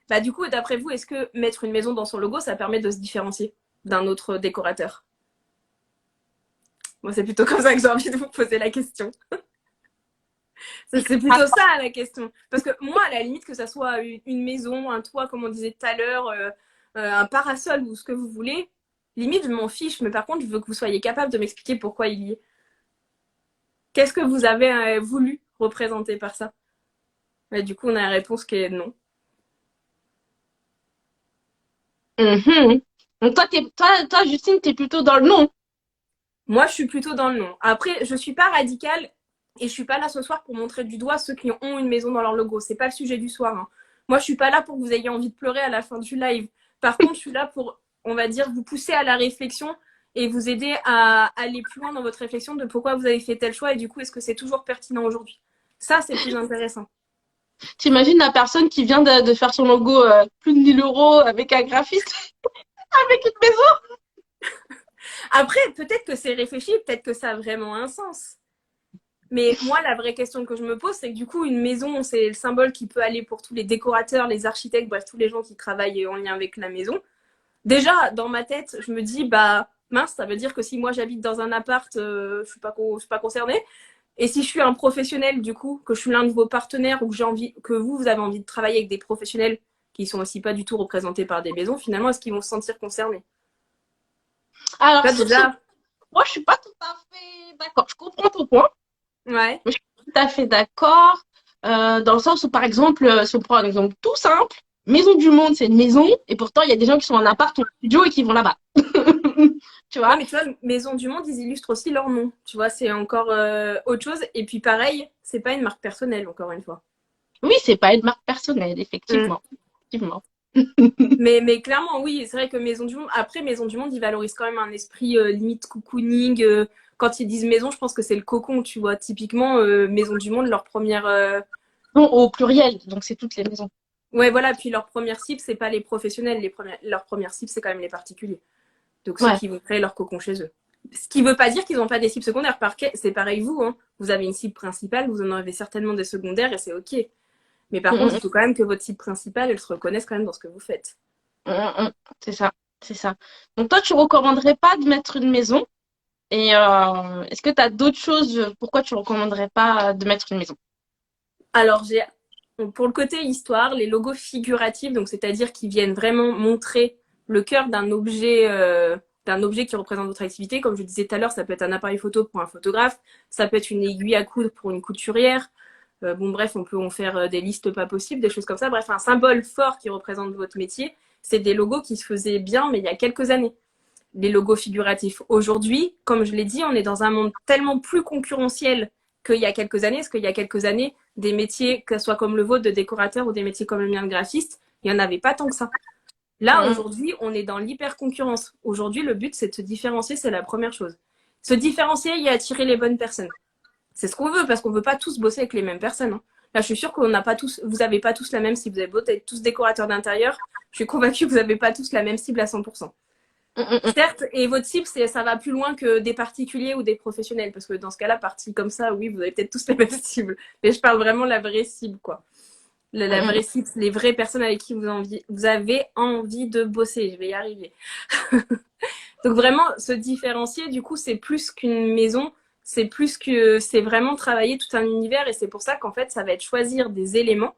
bah, du coup, d'après vous, est-ce que mettre une maison dans son logo, ça permet de se différencier d'un autre décorateur? Moi, c'est plutôt comme ça que j'ai envie de vous poser la question. C'est Ah, plutôt ça la question. Parce que moi, à la limite, que ça soit une maison, un toit, comme on disait tout à l'heure, un parasol ou ce que vous voulez, limite, je m'en fiche. Mais par contre, je veux que vous soyez capable de m'expliquer pourquoi il y est. Qu'est-ce que vous avez voulu représenter par ça? Et du coup, on a la réponse qui est non. mhm. Donc toi, Justine, t'es plutôt dans le non. Moi, je suis plutôt dans le non. Après, je suis pas radicale et je suis pas là ce soir pour montrer du doigt ceux qui ont une maison dans leur logo. C'est pas le sujet du soir. Hein. Moi, je suis pas là pour que vous ayez envie de pleurer à la fin du live. Par contre, je suis là pour, on va dire, vous pousser à la réflexion et vous aider à aller plus loin dans votre réflexion de pourquoi vous avez fait tel choix et du coup, est-ce que c'est toujours pertinent aujourd'hui? Ça, c'est plus intéressant. T'imagines la personne qui vient de faire son logo plus de 1 000 € avec un graphiste, avec une maison. Après, peut-être que c'est réfléchi, peut-être que ça a vraiment un sens. Mais moi, la vraie question que je me pose, c'est que du coup, une maison, c'est le symbole qui peut aller pour tous les décorateurs, les architectes, bref, tous les gens qui travaillent en lien avec la maison. Déjà, dans ma tête, je me dis, bah, mince, ça veut dire que si moi j'habite dans un appart, je suis pas concernée. Et si je suis un professionnel, du coup, que je suis l'un de vos partenaires ou que j'ai envie, que vous avez envie de travailler avec des professionnels qui sont aussi pas du tout représentés par des maisons, finalement, est-ce qu'ils vont se sentir concernés? Alors Là, sur ce, déjà, moi, je suis pas tout à fait d'accord. Je comprends ton point, ouais. mais je suis pas tout à fait d'accord dans le sens où, par exemple, si on prend un exemple tout simple, Maison du Monde, c'est une maison, et pourtant, il y a des gens qui sont en appart ou en studio et qui vont là-bas. Tu Ouais, vois? mais tu vois, Maison du Monde, ils illustrent aussi leur nom. Tu vois, c'est encore autre chose. Et puis pareil, c'est pas une marque personnelle, encore une fois. Oui, c'est pas une marque personnelle, Mm. effectivement. Effectivement. Mais clairement, oui, c'est vrai que Maison du Monde, après Maison du Monde, ils valorisent quand même un esprit limite cocooning. Quand ils disent maison, je pense que c'est le cocon, tu vois. Typiquement, Maison du Monde, leur première. Non, au pluriel, donc c'est toutes les maisons. Ouais, voilà, puis leur première cible, c'est pas les professionnels. Leur première cible, c'est quand même les particuliers. Donc ceux Ouais. qui vont créer leur cocon chez eux. Ce qui veut pas dire qu'ils n'ont pas des cibles secondaires. C'est pareil vous, hein. Vous avez une cible principale, vous en avez certainement des secondaires et c'est ok. Mais par contre, il Mm, faut quand même que votre cible principale, elle se reconnaisse quand même dans ce que vous faites. mm, mm, mm. C'est ça, c'est ça. Donc toi, tu recommanderais pas de mettre une maison? Et est-ce que tu as d'autres choses pourquoi tu recommanderais pas de mettre une maison? Alors, j'ai Donc, pour le côté histoire, les logos figuratifs, donc c'est-à-dire qui viennent vraiment montrer le cœur d'un objet qui représente votre activité. Comme je disais tout à l'heure, ça peut être un appareil photo pour un photographe, ça peut être une aiguille à coudre pour une couturière. Bon, bref, on peut en faire des listes pas possibles, des choses comme ça. Bref, un symbole fort qui représente votre métier, c'est des logos qui se faisaient bien, mais il y a quelques années. Les logos figuratifs. Aujourd'hui, comme je l'ai dit, on est dans un monde tellement plus concurrentiel qu'il y a quelques années, parce qu'il y a quelques années, des métiers, que ce soit comme le vôtre de décorateur ou des métiers comme le mien de graphiste, il n'y en avait pas tant que ça. Là, Mhm. aujourd'hui, on est dans l'hyper-concurrence. Aujourd'hui, le but, c'est de se différencier, c'est la première chose. Se différencier et attirer les bonnes personnes. C'est ce qu'on veut, parce qu'on ne veut pas tous bosser avec les mêmes personnes. Hein. Là, je suis sûre qu'on n'a pas tous, vous n'avez pas tous la même cible. Vous avez beau être tous décorateurs d'intérieur, je suis convaincue que vous n'avez pas tous la même cible à 100%. Mhm. Certes, et votre cible, ça va plus loin que des particuliers ou des professionnels, parce que dans ce cas-là, partis comme ça, oui, vous avez peut-être tous la même cible. Mais je parle vraiment de la vraie cible, quoi. La vraie Mhm. cible, les vraies personnes avec qui vous avez envie de bosser. Je vais y arriver. Donc vraiment, se différencier, du coup, c'est plus qu'une maison, c'est vraiment travailler tout un univers, et c'est pour ça qu'en fait, ça va être choisir des éléments,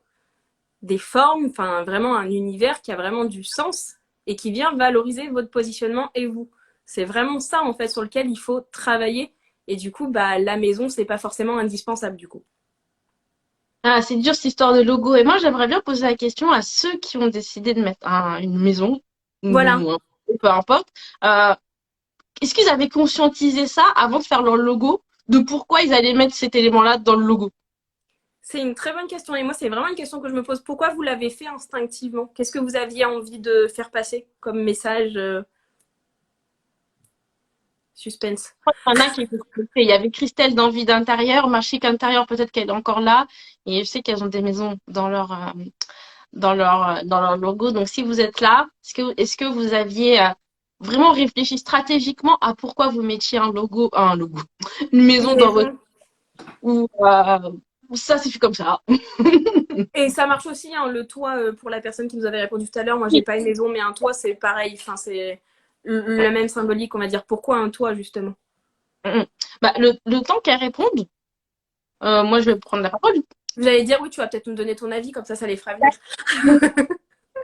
des formes, enfin vraiment un univers qui a vraiment du sens et qui vient valoriser votre positionnement et vous. C'est vraiment ça en fait sur lequel il faut travailler, et du coup, bah la maison, c'est pas forcément indispensable du coup. Ah, c'est dur cette histoire de logo. Et moi, j'aimerais bien poser la question à ceux qui ont décidé de mettre une maison, Voilà. ou peu importe. Euh, Est-ce qu'ils avaient conscientisé ça avant de faire leur logo, de pourquoi ils allaient mettre cet élément-là dans le logo? C'est une très bonne question, et moi c'est vraiment une question que je me pose. Pourquoi vous l'avez fait instinctivement? Qu'est-ce que vous aviez envie de faire passer comme message suspense? Il y en a qui étaient stressés. Il y avait Christelle d'Envie d'intérieur, ma chic intérieur, peut-être qu'elle est encore là. Et je sais qu'elles ont des maisons dans leur logo. Donc, si vous êtes là, est-ce que vous aviez vraiment réfléchi stratégiquement à pourquoi vous mettiez un logo, une Une maison dans votre, maison. ou ça s'est fait comme ça. Et ça marche aussi, hein, le toit, pour la personne qui nous avait répondu tout à l'heure. Moi, j'ai Oui. pas une maison, mais un toit, c'est pareil. Enfin, c'est la même symbolique, on va dire. Pourquoi un toit, justement? Mm. Bah, le temps qu'elle réponde, moi, je vais prendre la parole. Vous allez dire, oui, tu vas peut-être nous donner ton avis, comme ça les fera venir.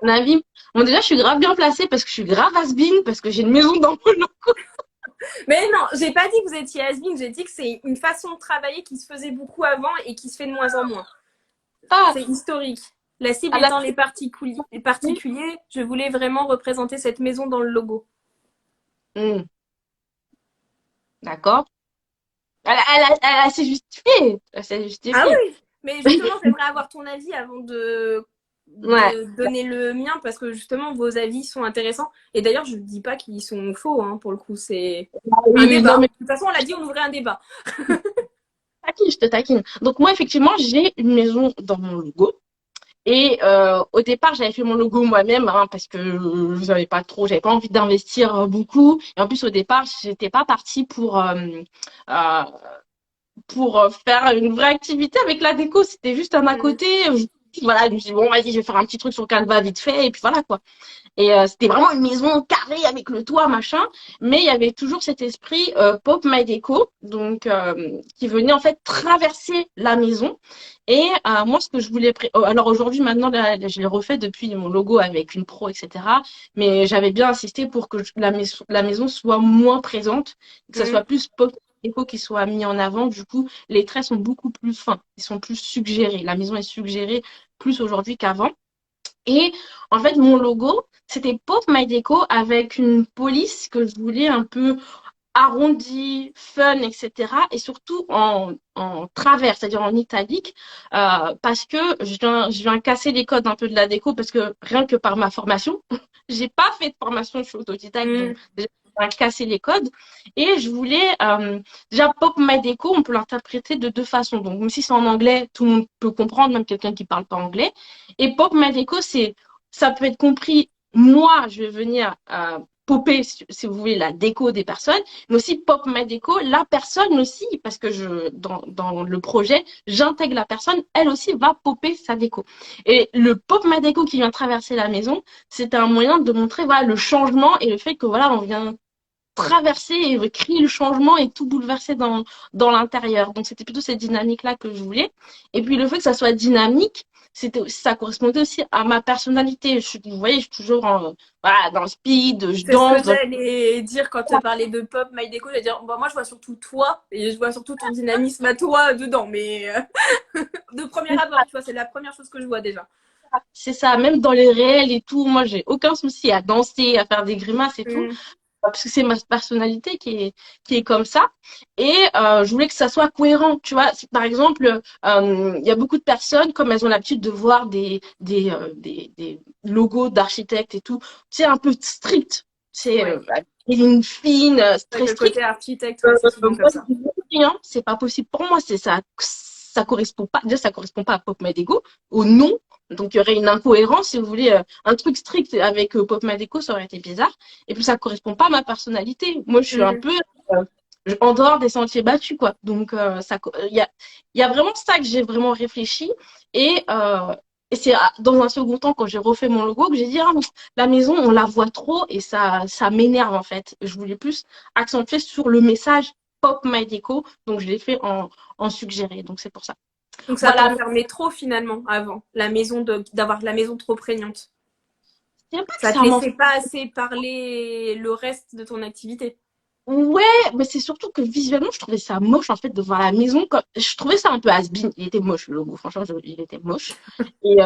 Mon avis. Bon, déjà, je suis grave bien placée parce que je suis grave has-been, parce que j'ai une maison dans mon logo. Mais non, j'ai pas dit que vous étiez has-been, j'ai dit que c'est une façon de travailler qui se faisait beaucoup avant et qui se fait de moins en moins. Ah, C'est historique. La cible à la étant les particuliers, je voulais vraiment représenter cette maison dans le logo. Hmm, d'accord. Elle s'est justifiée. Elle s'est Ah justifiée. oui, mais justement, j'aimerais avoir ton avis avant Ouais. de donner le mien, parce que justement, vos avis sont intéressants. Et d'ailleurs, je ne dis pas qu'ils sont faux, hein, pour le coup, c'est Ah un oui, oui, non, débat. mais De toute façon, on l'a dit, on ouvrait un débat. je te taquine. Donc, moi, effectivement, j'ai une maison dans mon logo. Et au départ, j'avais fait mon logo moi-même hein, parce que je savais pas trop, j'avais pas envie d'investir beaucoup. Et en plus, au départ, j'étais pas partie euh, pour faire une vraie activité avec la déco. C'était juste un à Mm. côté. Voilà, je me suis dit, bon, vas-y, je vais faire un petit truc sur Canva vite fait. Et puis voilà, quoi. Et c'était vraiment une maison carrée avec le toit, machin. Mais il y avait toujours cet esprit Pop My Déco, donc qui venait en fait traverser la maison. Et moi, ce que je voulais... alors aujourd'hui, maintenant, là, je l'ai refait depuis mon logo avec une pro, etc. Mais j'avais bien insisté pour que la maison soit moins présente, que ça soit Mm. plus Pop My Déco qui soit mis en avant. Du coup, les traits sont beaucoup plus fins, ils sont plus suggérés. La maison est suggérée plus aujourd'hui qu'avant. Et en fait, mon logo, c'était Pop My Déco avec une police que je voulais un peu arrondie, fun, etc. Et surtout en travers, c'est-à-dire en italique, parce que je viens casser les codes un peu de la déco, parce que rien que par ma formation, j'ai pas fait de formation, je suis autodidacte, donc Mm. déjà, je viens casser les codes. Et je voulais, déjà, Pop My Déco, on peut l'interpréter de deux façons. Donc, même si c'est en anglais, tout le monde peut comprendre, même quelqu'un qui parle pas anglais. Et Pop My Déco, ça peut être compris, moi, je vais venir popper, si vous voulez, la déco des personnes, mais aussi pop ma déco, la personne aussi, parce que dans le projet, j'intègre la personne, elle aussi va popper sa déco. Et le pop ma déco qui vient traverser la maison, c'est un moyen de montrer, voilà, le changement et le fait que, voilà, on vient traverser et créer le changement et tout bouleverser dans l'intérieur. Donc, c'était plutôt cette dynamique-là que je voulais. Et puis, le fait que ça soit dynamique, ça correspondait aussi à ma personnalité. Vous voyez, je suis toujours voilà, dans le speed, je C'est ce que danse. j'allais dire quand tu parlais de pop, My Déco. J'allais dire, bah, moi, je vois surtout toi et je vois surtout ton dynamisme à toi dedans. Mais de premier abord, tu vois, c'est la première chose que je vois déjà. C'est ça, même dans les réels et tout, moi j'ai aucun souci à danser, à faire des grimaces et tout, Mm. parce que c'est ma personnalité qui est comme ça. Et je voulais que ça soit cohérent, tu vois. Par exemple, il y a beaucoup de personnes, comme elles ont l'habitude de voir des logos d'architectes et tout, c'est un peu strict, c'est Ouais. une ligne fine, Avec très le strict. côté architecte, ouais, c'est souvent comme Moi, ça. je dis rien, c'est pas possible pour moi, c'est ça, ça correspond pas, déjà ça correspond pas à Pop Deco, au nom. Donc il y aurait une incohérence, si vous voulez, un truc strict avec Pop Deco, ça aurait été bizarre. Et puis ça correspond pas à ma personnalité. Moi, je suis un Mm. peu euh, en dehors des sentiers battus, quoi. Donc il y a vraiment ça que j'ai vraiment réfléchi. Et, euh, et c'est dans un second temps, quand j'ai refait mon logo, que j'ai dit, ah, la maison, on la voit trop et ça m'énerve en fait. Je voulais plus accentué sur le message Pop My Déco, donc je l'ai fait en suggéré, donc c'est pour ça. Donc ça Voilà, t'enfermait trop finalement avant, d'avoir la maison trop prégnante. c'est pas que Ça te ça m'en... laissait pas assez parler le reste de ton activité. Ouais, mais c'est surtout que visuellement, je trouvais ça moche en fait de voir la maison. Je trouvais ça un peu has-been. Il était moche le logo, franchement, il était moche. Et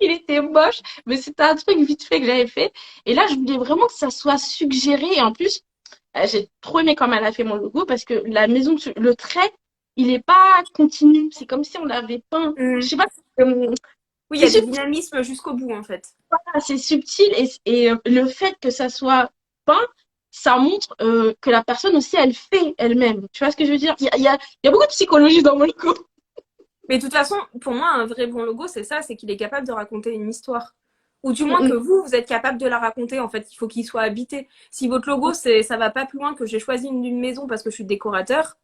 il était moche, mais c'était un truc vite fait que j'avais fait. Et là, je voulais vraiment que ça soit suggéré. Et en plus, j'ai trop aimé comme elle a fait mon logo parce que la maison, le trait, il est pas continu. C'est comme si on l'avait peint. Je Mm. sais pas, Oui, il y c'est a du subtil, dynamisme jusqu'au bout en fait. c'est subtil et le fait que ça soit peint, ça montre que la personne aussi, elle fait elle-même. Tu vois ce que je veux dire? Il y a beaucoup de psychologie dans mon logo. Mais de toute façon, pour moi, un vrai bon logo, c'est ça, c'est qu'il est capable de raconter une histoire. Ou du moins que Mm, vous êtes capable de la raconter. En fait, il faut qu'il soit habité. Si votre logo, ça va pas plus loin que j'ai choisi une maison parce que je suis décorateur,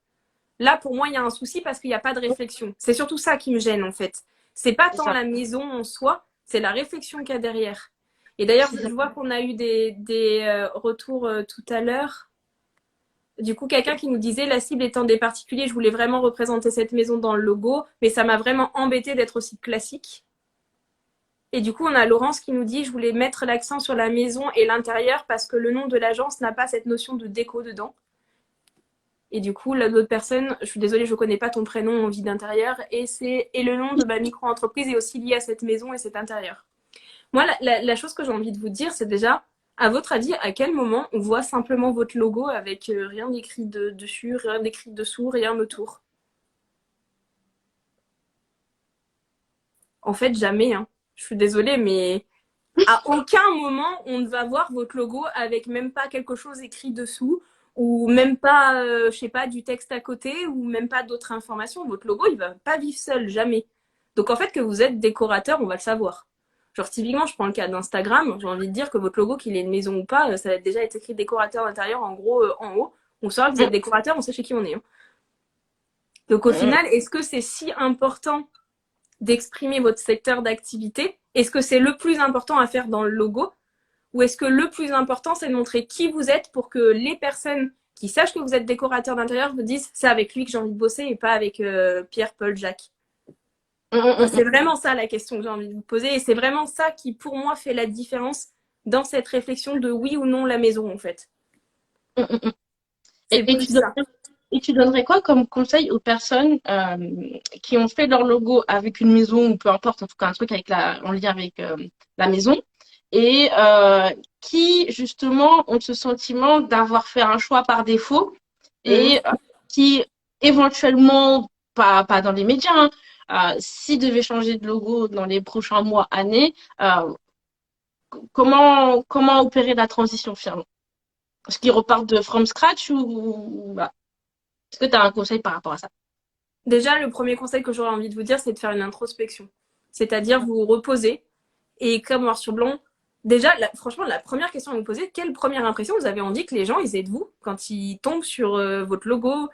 là, pour moi, il y a un souci parce qu'il n'y a pas de réflexion. C'est surtout ça qui me gêne, en fait. C'est pas c'est tant ça, la maison en soi, c'est la réflexion qu'il y a derrière. Et d'ailleurs, c'est ça. je vois qu'on a eu des retours tout à l'heure. Du coup, quelqu'un qui nous disait la cible étant des particuliers, je voulais vraiment représenter cette maison dans le logo, mais ça m'a vraiment embêté d'être aussi classique. Et du coup, on a Laurence qui nous dit je voulais mettre l'accent sur la maison et l'intérieur parce que le nom de l'agence n'a pas cette notion de déco dedans. Et du coup, l'autre personne, je suis désolée, je ne connais pas ton prénom en vie d'intérieur, et le nom de ma micro-entreprise est aussi lié à cette maison et cet intérieur. Moi, la chose que j'ai envie de vous dire, c'est déjà, à votre avis, à quel moment on voit simplement votre logo avec rien d'écrit dessus, rien d'écrit dessous, rien autour? En fait, jamais. Hein. Je suis désolée, mais à aucun moment on ne va voir votre logo avec même pas quelque chose écrit dessous ou même pas, je sais pas, du texte à côté ou même pas d'autres informations. Votre logo, il va pas vivre seul, jamais. Donc en fait, que vous êtes décorateur, on va le savoir. Genre typiquement, je prends le cas d'Instagram, j'ai envie de dire que votre logo, qu'il ait une maison ou pas, ça va déjà être écrit décorateur d'intérieur en gros en haut. On saura que vous êtes décorateur, on sait chez qui on est. Hein. Donc au final, est-ce que c'est si important d'exprimer votre secteur d'activité? Est-ce que c'est le plus important à faire dans le logo? Ou est-ce que le plus important, c'est de montrer qui vous êtes pour que les personnes qui sachent que vous êtes décorateur d'intérieur vous disent c'est avec lui que j'ai envie de bosser et pas avec Pierre, Paul, Jacques? Moi, c'est vraiment ça la question que j'ai envie de vous poser et c'est vraiment ça qui, pour moi, fait la différence dans cette réflexion de oui ou non la maison, en fait. C'est Et plus ça. et tu donnerais quoi comme conseil aux personnes qui ont fait leur logo avec une maison ou peu importe, en tout cas un truc avec en lien avec la maison et qui justement ont ce sentiment d'avoir fait un choix par défaut Mmh. et qui éventuellement, pas dans les médias, hein, s'ils devaient changer de logo dans les prochains mois, années, comment opérer la transition finalement? Est-ce qu'ils repartent de from scratch voilà. Est-ce que tu as un conseil par rapport à ça? Déjà, le premier conseil que j'aurais envie de vous dire, c'est de faire une introspection. C'est-à-dire vous reposer et comme noir sur blanc, déjà, franchement, la première question à vous poser, quelle première impression vous avez envie que les gens ils aient de vous quand ils tombent sur votre logo?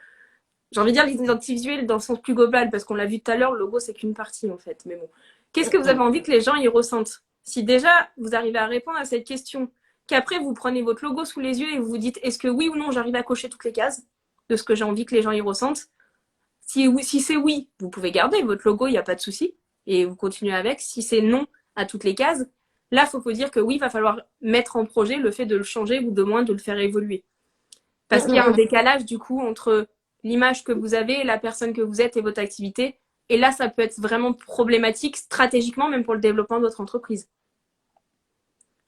J'ai envie de dire l'identité visuelle dans le sens plus global, parce qu'on l'a vu tout à l'heure, le logo c'est qu'une partie en fait. Mais bon, qu'est-ce que vous avez envie que les gens y ressentent? Si déjà vous arrivez à répondre à cette question, qu'après vous prenez votre logo sous les yeux et vous vous dites est-ce que oui ou non j'arrive à cocher toutes les cases de ce que j'ai envie que les gens y ressentent, Si c'est oui, vous pouvez garder votre logo, il n'y a pas de souci, et vous continuez avec. Si c'est non à toutes les cases, là, il faut vous dire que oui, il va falloir mettre en projet le fait de le changer ou de moins de le faire évoluer. Parce qu'il y a un décalage, du coup, entre l'image que vous avez, la personne que vous êtes et votre activité. Et là, ça peut être vraiment problématique stratégiquement, même pour le développement de votre entreprise.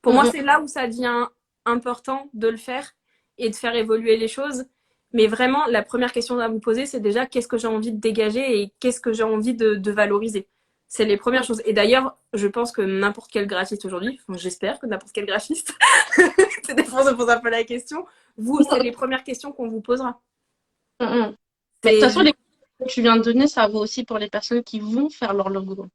Pour moi, c'est là où ça devient important de le faire et de faire évoluer les choses. Mais vraiment, la première question à vous poser, c'est déjà qu'est-ce que j'ai envie de dégager et qu'est-ce que j'ai envie de valoriser. C'est les premières choses. Et d'ailleurs, je pense que n'importe quel graphiste aujourd'hui, enfin, j'espère que n'importe quel graphiste, c'est des fois, ça pose un peu la question. Vous, c'est les premières questions qu'on vous posera. Mais de toute façon, les conseils que tu viens de donner, ça vaut aussi pour les personnes qui vont faire leur logo.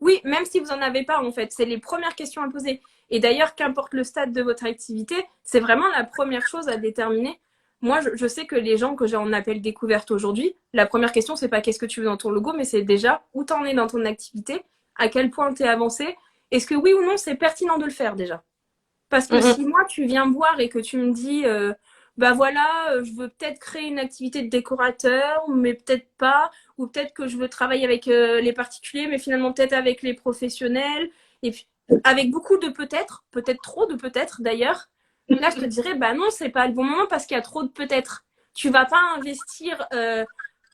Oui, même si vous n'en avez pas, en fait, c'est les premières questions à poser. Et d'ailleurs, qu'importe le stade de votre activité, c'est vraiment la première chose à déterminer. Moi, je sais que les gens que j'ai en appel découverte aujourd'hui, la première question, c'est pas qu'est-ce que tu veux dans ton logo, mais c'est déjà où t'en es dans ton activité, à quel point t'es avancé, est-ce que oui ou non, c'est pertinent de le faire déjà. Parce que si moi, tu viens me voir et que tu me dis, bah voilà, je veux peut-être créer une activité de décorateur, mais peut-être pas, ou peut-être que je veux travailler avec les particuliers, mais finalement peut-être avec les professionnels, et puis avec beaucoup de peut-être, peut-être trop de peut-être d'ailleurs, là je te dirais, bah non, c'est pas le bon moment parce qu'il y a trop de peut-être. Tu vas pas investir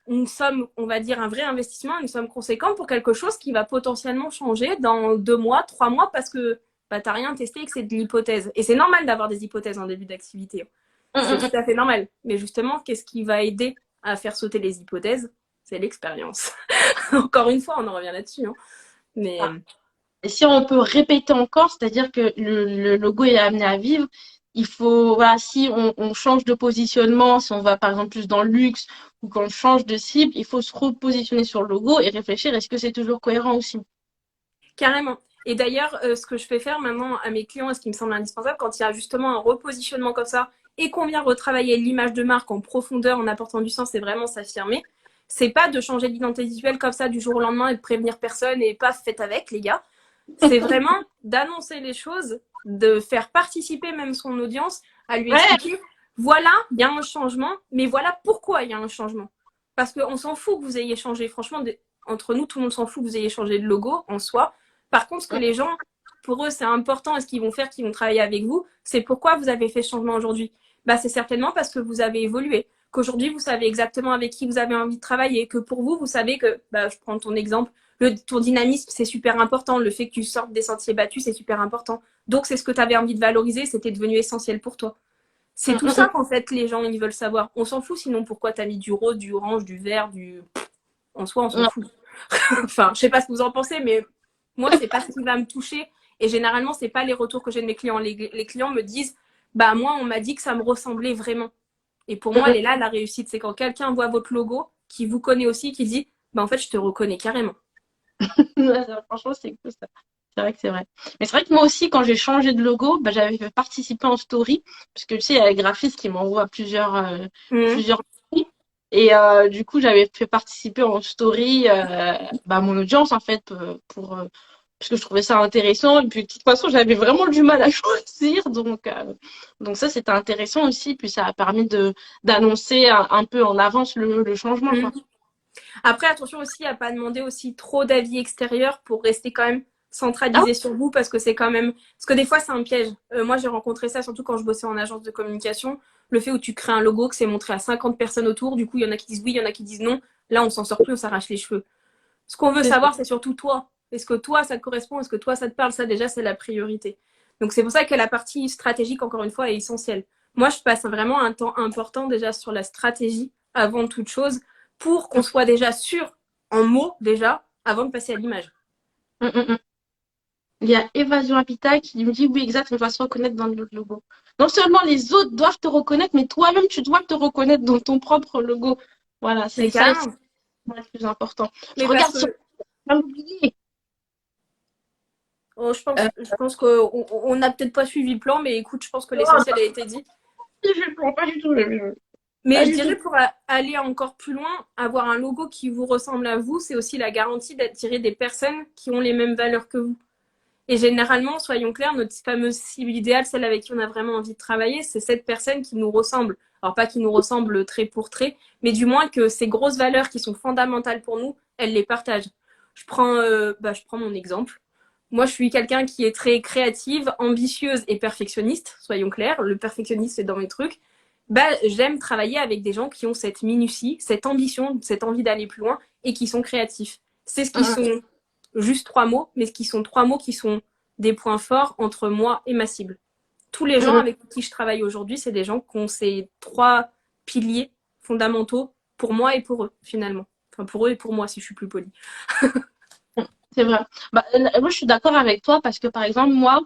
une somme, on va dire un vrai investissement, une somme conséquente pour quelque chose qui va potentiellement changer dans 2 mois, 3 mois, parce que bah, tu n'as rien testé et que c'est de l'hypothèse. Et c'est normal d'avoir des hypothèses en début d'activité. C'est tout à fait normal. Mais justement, qu'est-ce qui va aider à faire sauter les hypothèses? C'est l'expérience. Encore une fois, on en revient là-dessus. Hein. Mais Et si on peut répéter encore, c'est-à-dire que le logo est amené à vivre, il faut, voilà, si on change de positionnement, si on va par exemple plus dans le luxe ou qu'on change de cible, il faut se repositionner sur le logo et réfléchir, est-ce que c'est toujours cohérent aussi? carrément. Et d'ailleurs, ce que je fais faire maintenant à mes clients, et ce qui me semble indispensable, quand il y a justement un repositionnement comme ça, et qu'on vient retravailler l'image de marque en profondeur, en apportant du sens et vraiment s'affirmer, c'est pas de changer d'identité visuelle comme ça du jour au lendemain et de prévenir personne et paf, faites avec, les gars. C'est vraiment d'annoncer les choses, de faire participer même son audience, à lui expliquer, voilà, il y a un changement, mais voilà pourquoi il y a un changement. Parce qu'on s'en fout que vous ayez changé. Franchement, entre nous, tout le monde s'en fout que vous ayez changé de logo en soi. Par contre, ce que les gens, pour eux, c'est important et ce qu'ils vont faire, qu'ils vont travailler avec vous, c'est pourquoi vous avez fait ce changement aujourd'hui. Bah, c'est certainement parce que vous avez évolué, qu'aujourd'hui, vous savez exactement avec qui vous avez envie de travailler, que pour vous, vous savez que, bah, je prends ton exemple, ton dynamisme, c'est super important. Le fait que tu sortes des sentiers battus, c'est super important. Donc, c'est ce que tu avais envie de valoriser, c'était devenu essentiel pour toi. C'est tout ça qu'en fait, les gens, ils veulent savoir. On s'en fout sinon pourquoi tu as mis du rose, du orange, du vert, du... En soi, on s'en fout. Enfin, je sais pas ce que vous en pensez, mais moi, c'est pas ce qui va me toucher. Et généralement, c'est pas les retours que j'ai de mes clients. Les clients me disent, bah moi, on m'a dit que ça me ressemblait vraiment. Et pour moi, elle est là, la réussite. C'est quand quelqu'un voit votre logo, qui vous connaît aussi, qui dit, bah en fait, je te reconnais carrément. Franchement, c'est cool ça. C'est vrai que c'est vrai. Mais c'est vrai que moi aussi, quand j'ai changé de logo, bah, j'avais fait participer en story, parce que tu sais, il y a les graphistes qui m'envoient plusieurs stories. Et du coup, j'avais fait participer en story bah, mon audience, en fait, parce que je trouvais ça intéressant. Et puis, de toute façon, j'avais vraiment du mal à choisir. Donc ça, c'était intéressant aussi. Puis, ça a permis d'annoncer un peu en avance le changement, quoi. Après, attention aussi à pas demander aussi trop d'avis extérieurs pour rester quand même Ah centralisé sur vous parce que c'est quand même... Parce que des fois, c'est un piège. Moi, j'ai rencontré ça surtout quand je bossais en agence de communication. Le fait où tu crées un logo, que c'est montré à 50 personnes autour, du coup, il y en a qui disent oui, il y en a qui disent non. Là, on s'en sort plus, on s'arrache les cheveux. Ce qu'on veut savoir, c'est surtout toi. Est-ce que toi, ça te correspond? Est-ce que toi, ça te parle? Ça, déjà, c'est la priorité. Donc, c'est pour ça que la partie stratégique, encore une fois, est essentielle. Moi, je passe vraiment un temps important déjà sur la stratégie avant toute chose pour qu'on soit déjà sûr en mots déjà avant de passer à l'image. oui. Il y a Évasion Habitat qui me dit oui, exact, on va se reconnaître dans notre logo. Non seulement les autres doivent te reconnaître, mais toi-même, tu dois te reconnaître dans ton propre logo. Voilà, c'est Mais ça carrément. le plus important. Je Mais parce regarde sur. que Pas oublier. je pense qu'on n'a peut-être pas suivi le plan, mais écoute, je pense que Non, l'essentiel a été dit. pas du tout. Mais Pas je du tout. dirais pour aller encore plus loin, avoir un logo qui vous ressemble à vous, c'est aussi la garantie d'attirer des personnes qui ont les mêmes valeurs que vous. Et généralement, soyons clairs, notre fameuse cible idéale, celle avec qui on a vraiment envie de travailler, c'est cette personne qui nous ressemble. Alors pas qui nous ressemblent trait pour trait, mais du moins que ces grosses valeurs qui sont fondamentales pour nous, elle les partage. Je prends mon exemple. Moi, je suis quelqu'un qui est très créative, ambitieuse et perfectionniste, soyons clairs. Le perfectionniste, c'est dans mes trucs. J'aime travailler avec des gens qui ont cette minutie, cette ambition, cette envie d'aller plus loin et qui sont créatifs. C'est ce qui sont juste 3 mots, mais ce qui sont 3 mots qui sont des points forts entre moi et ma cible. Tous les gens avec qui je travaille aujourd'hui, c'est des gens qui ont ces 3 piliers fondamentaux pour moi et pour eux, finalement. Enfin, pour eux et pour moi, si je suis plus polie. C'est vrai. Moi, je suis d'accord avec toi parce que, par exemple, moi,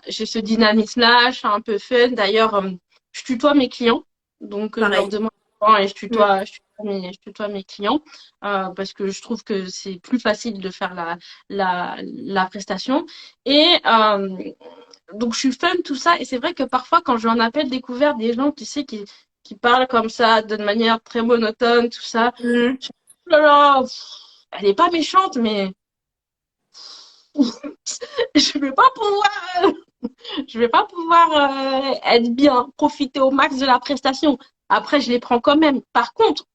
j'ai ce dynamisme-là, je suis un peu fun. D'ailleurs, je tutoie mes clients. Donc, je leur Pareil. demande et je tutoie mes clients parce que je trouve que c'est plus facile de faire la prestation. Et donc, je suis fun, tout ça. Et c'est vrai que parfois, quand j'ai un appel découvert des gens, tu sais, qui parlent comme ça, de manière très monotone, tout ça, Mmh. je oh là là, elle est pas méchante, mais je vais pas pouvoir, je vais pas pouvoir être bien, profiter au max de la prestation. Après, je les prends quand même. Par contre,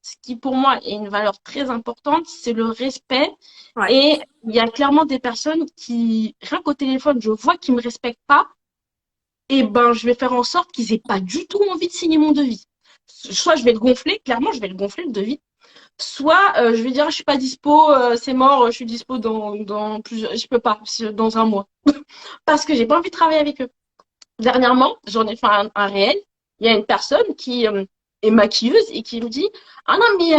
ce qui pour moi est une valeur très importante, c'est le respect. Ouais. Et il y a clairement des personnes qui, rien qu'au téléphone, je vois qu'ils me respectent pas. Et ben, je vais faire en sorte qu'ils aient pas du tout envie de signer mon devis. Soit je vais le gonfler, clairement, je vais le gonfler le devis. Soit je vais dire je suis pas dispo, c'est mort, je suis dispo dans plusieurs, je peux pas, dans un mois, parce que j'ai pas envie de travailler avec eux. Dernièrement, j'en ai fait un réel. Il y a une personne qui est maquilleuse et qui me dit ah non mais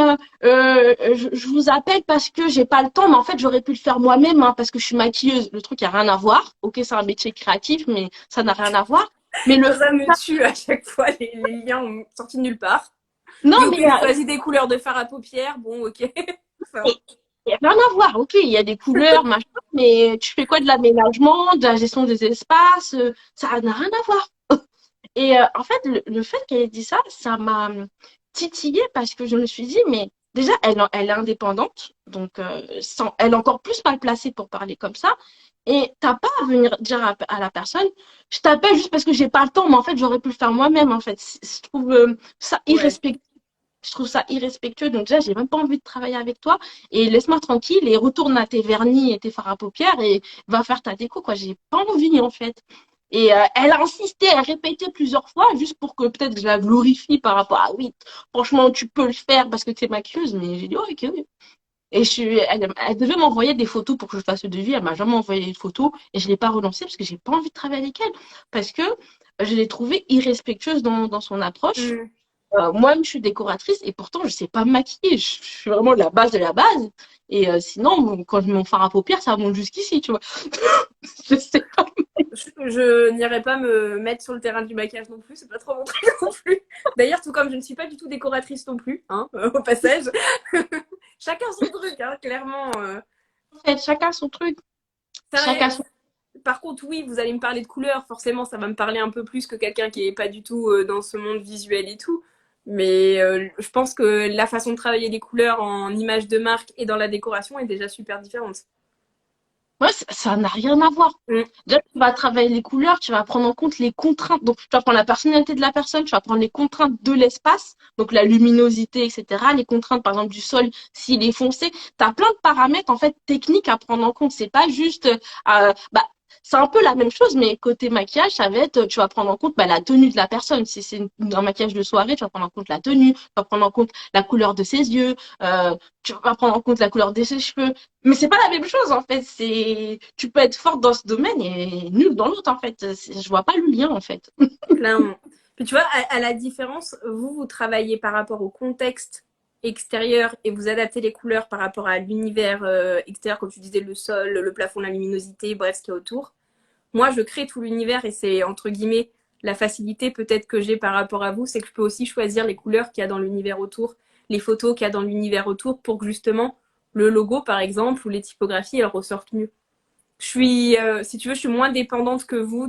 je vous appelle parce que j'ai pas le temps, mais en fait j'aurais pu le faire moi-même parce que je suis maquilleuse. Le truc a rien à voir. Ok, c'est un métier créatif, mais ça n'a rien à voir. Mais le Ça me tue à chaque fois, les liens ont sorti de nulle part. non Oui, ok, mais je choisis des couleurs de fard à paupières, bon, ok. Enfin, il y a rien à voir, ok, il y a des couleurs, machin, mais tu fais quoi de l'aménagement, de la gestion des espaces, ça n'a rien à voir. Et en fait, le fait qu'elle ait dit ça, ça m'a titillée parce que je me suis dit, mais déjà, elle est indépendante, donc elle est encore plus mal placée pour parler comme ça. Et t'as pas à venir dire à la personne, je t'appelle juste parce que j'ai pas le temps, mais en fait, j'aurais pu le faire moi-même, en fait. Je trouve ça ouais. irrespectueux. Je trouve ça irrespectueux. Donc déjà, j'ai même pas envie de travailler avec toi. Et laisse-moi tranquille et retourne à tes vernis et tes fards à paupières et va faire ta déco, quoi. J'ai pas envie, en fait. Et elle a insisté, elle a répété plusieurs fois, juste pour que peut-être je la glorifie par rapport à oui, franchement, tu peux le faire parce que tu es maquilleuse. Mais j'ai dit, oh, ok, oui. Et elle devait m'envoyer des photos pour que je fasse le devis. Elle m'a jamais envoyé les photos et je l'ai pas relancée parce que j'ai pas envie de travailler avec elle. Parce que je l'ai trouvée irrespectueuse dans son approche. Mm. Moi-même, je suis décoratrice et pourtant, je sais pas me maquiller. Je suis vraiment la base de la base. Et sinon, quand je mets mon fard à paupières, ça monte jusqu'ici, tu vois. Je sais pas. Je n'irai pas me mettre sur le terrain du maquillage non plus, c'est pas trop mon truc non plus. D'ailleurs, tout comme je ne suis pas du tout décoratrice non plus, hein, au passage. Chacun son truc, hein, clairement. En fait, chacun son truc. Chacun son. Par contre, oui, vous allez me parler de couleurs, forcément, ça va me parler un peu plus que quelqu'un qui est pas du tout dans ce monde visuel et tout. Mais je pense que la façon de travailler les couleurs en image de marque et dans la décoration est déjà super différente. Ouais, ça n'a rien à voir. Mm. Déjà, tu vas travailler les couleurs, tu vas prendre en compte les contraintes. Donc, tu vas prendre la personnalité de la personne, tu vas prendre les contraintes de l'espace, donc la luminosité, etc. Les contraintes, par exemple, du sol, s'il est foncé. Tu as plein de paramètres, en fait, techniques à prendre en compte. C'est pas juste, c'est un peu la même chose, mais côté maquillage, ça va être, tu vas prendre en compte la tenue de la personne. Si c'est un maquillage de soirée, tu vas prendre en compte la tenue, tu vas prendre en compte la couleur de ses yeux, tu vas prendre en compte la couleur de ses cheveux. Mais c'est pas la même chose en fait. Tu peux être forte dans ce domaine et nulle dans l'autre en fait. Je vois pas le lien en fait. Clairement. Puis tu vois, à la différence, vous travaillez par rapport au contexte extérieur et vous adaptez les couleurs par rapport à l'univers extérieur, comme tu disais, le sol, le plafond, la luminosité, bref, ce qu'il y a autour. Moi, je crée tout l'univers et c'est, entre guillemets, la facilité peut-être que j'ai par rapport à vous, c'est que je peux aussi choisir les couleurs qu'il y a dans l'univers autour, les photos qu'il y a dans l'univers autour pour que justement le logo, par exemple, ou les typographies, elles ressortent mieux. Je suis, si tu veux, je suis moins dépendante que vous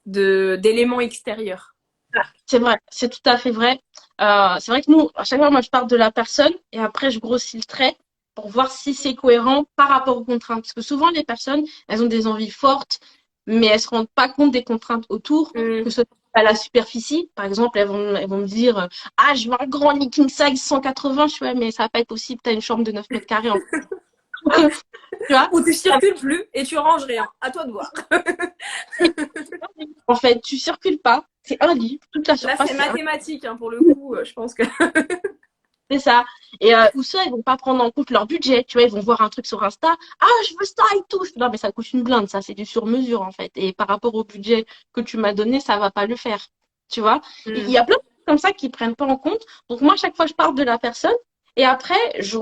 d'éléments extérieurs. C'est vrai, c'est tout à fait vrai. C'est vrai que nous, à chaque fois, moi, je parle de la personne et après, je grossis le trait pour voir si c'est cohérent par rapport aux contraintes. Parce que souvent, les personnes, elles ont des envies fortes, mais elles se rendent pas compte des contraintes autour, Mm. que ce soit à la superficie. Par exemple, elles vont me dire ah, je veux un grand lit king size 180. Je suis ouais, mais ça va pas être possible, t'as une chambre de 9 mètres carrés en fait. Tu vois? Ou tu circules plus et tu ranges rien. À toi de voir. En fait, tu circules pas, c'est un lit, toute la Là, surface, c'est c'est un mathématique hein, pour le coup. Je pense que. c'est ça. Et ou ça, ils vont pas prendre en compte leur budget. Tu vois, ils vont voir un truc sur Insta. Ah, je veux ça et tout. Non, mais ça coûte une blinde, ça, c'est du sur-mesure, en fait. Et par rapport au budget que tu m'as donné, ça va pas le faire. Tu vois? Il y Hmm. a plein de trucs comme ça qui prennent pas en compte. Donc, moi, à chaque fois, je parle de la personne. Et après, je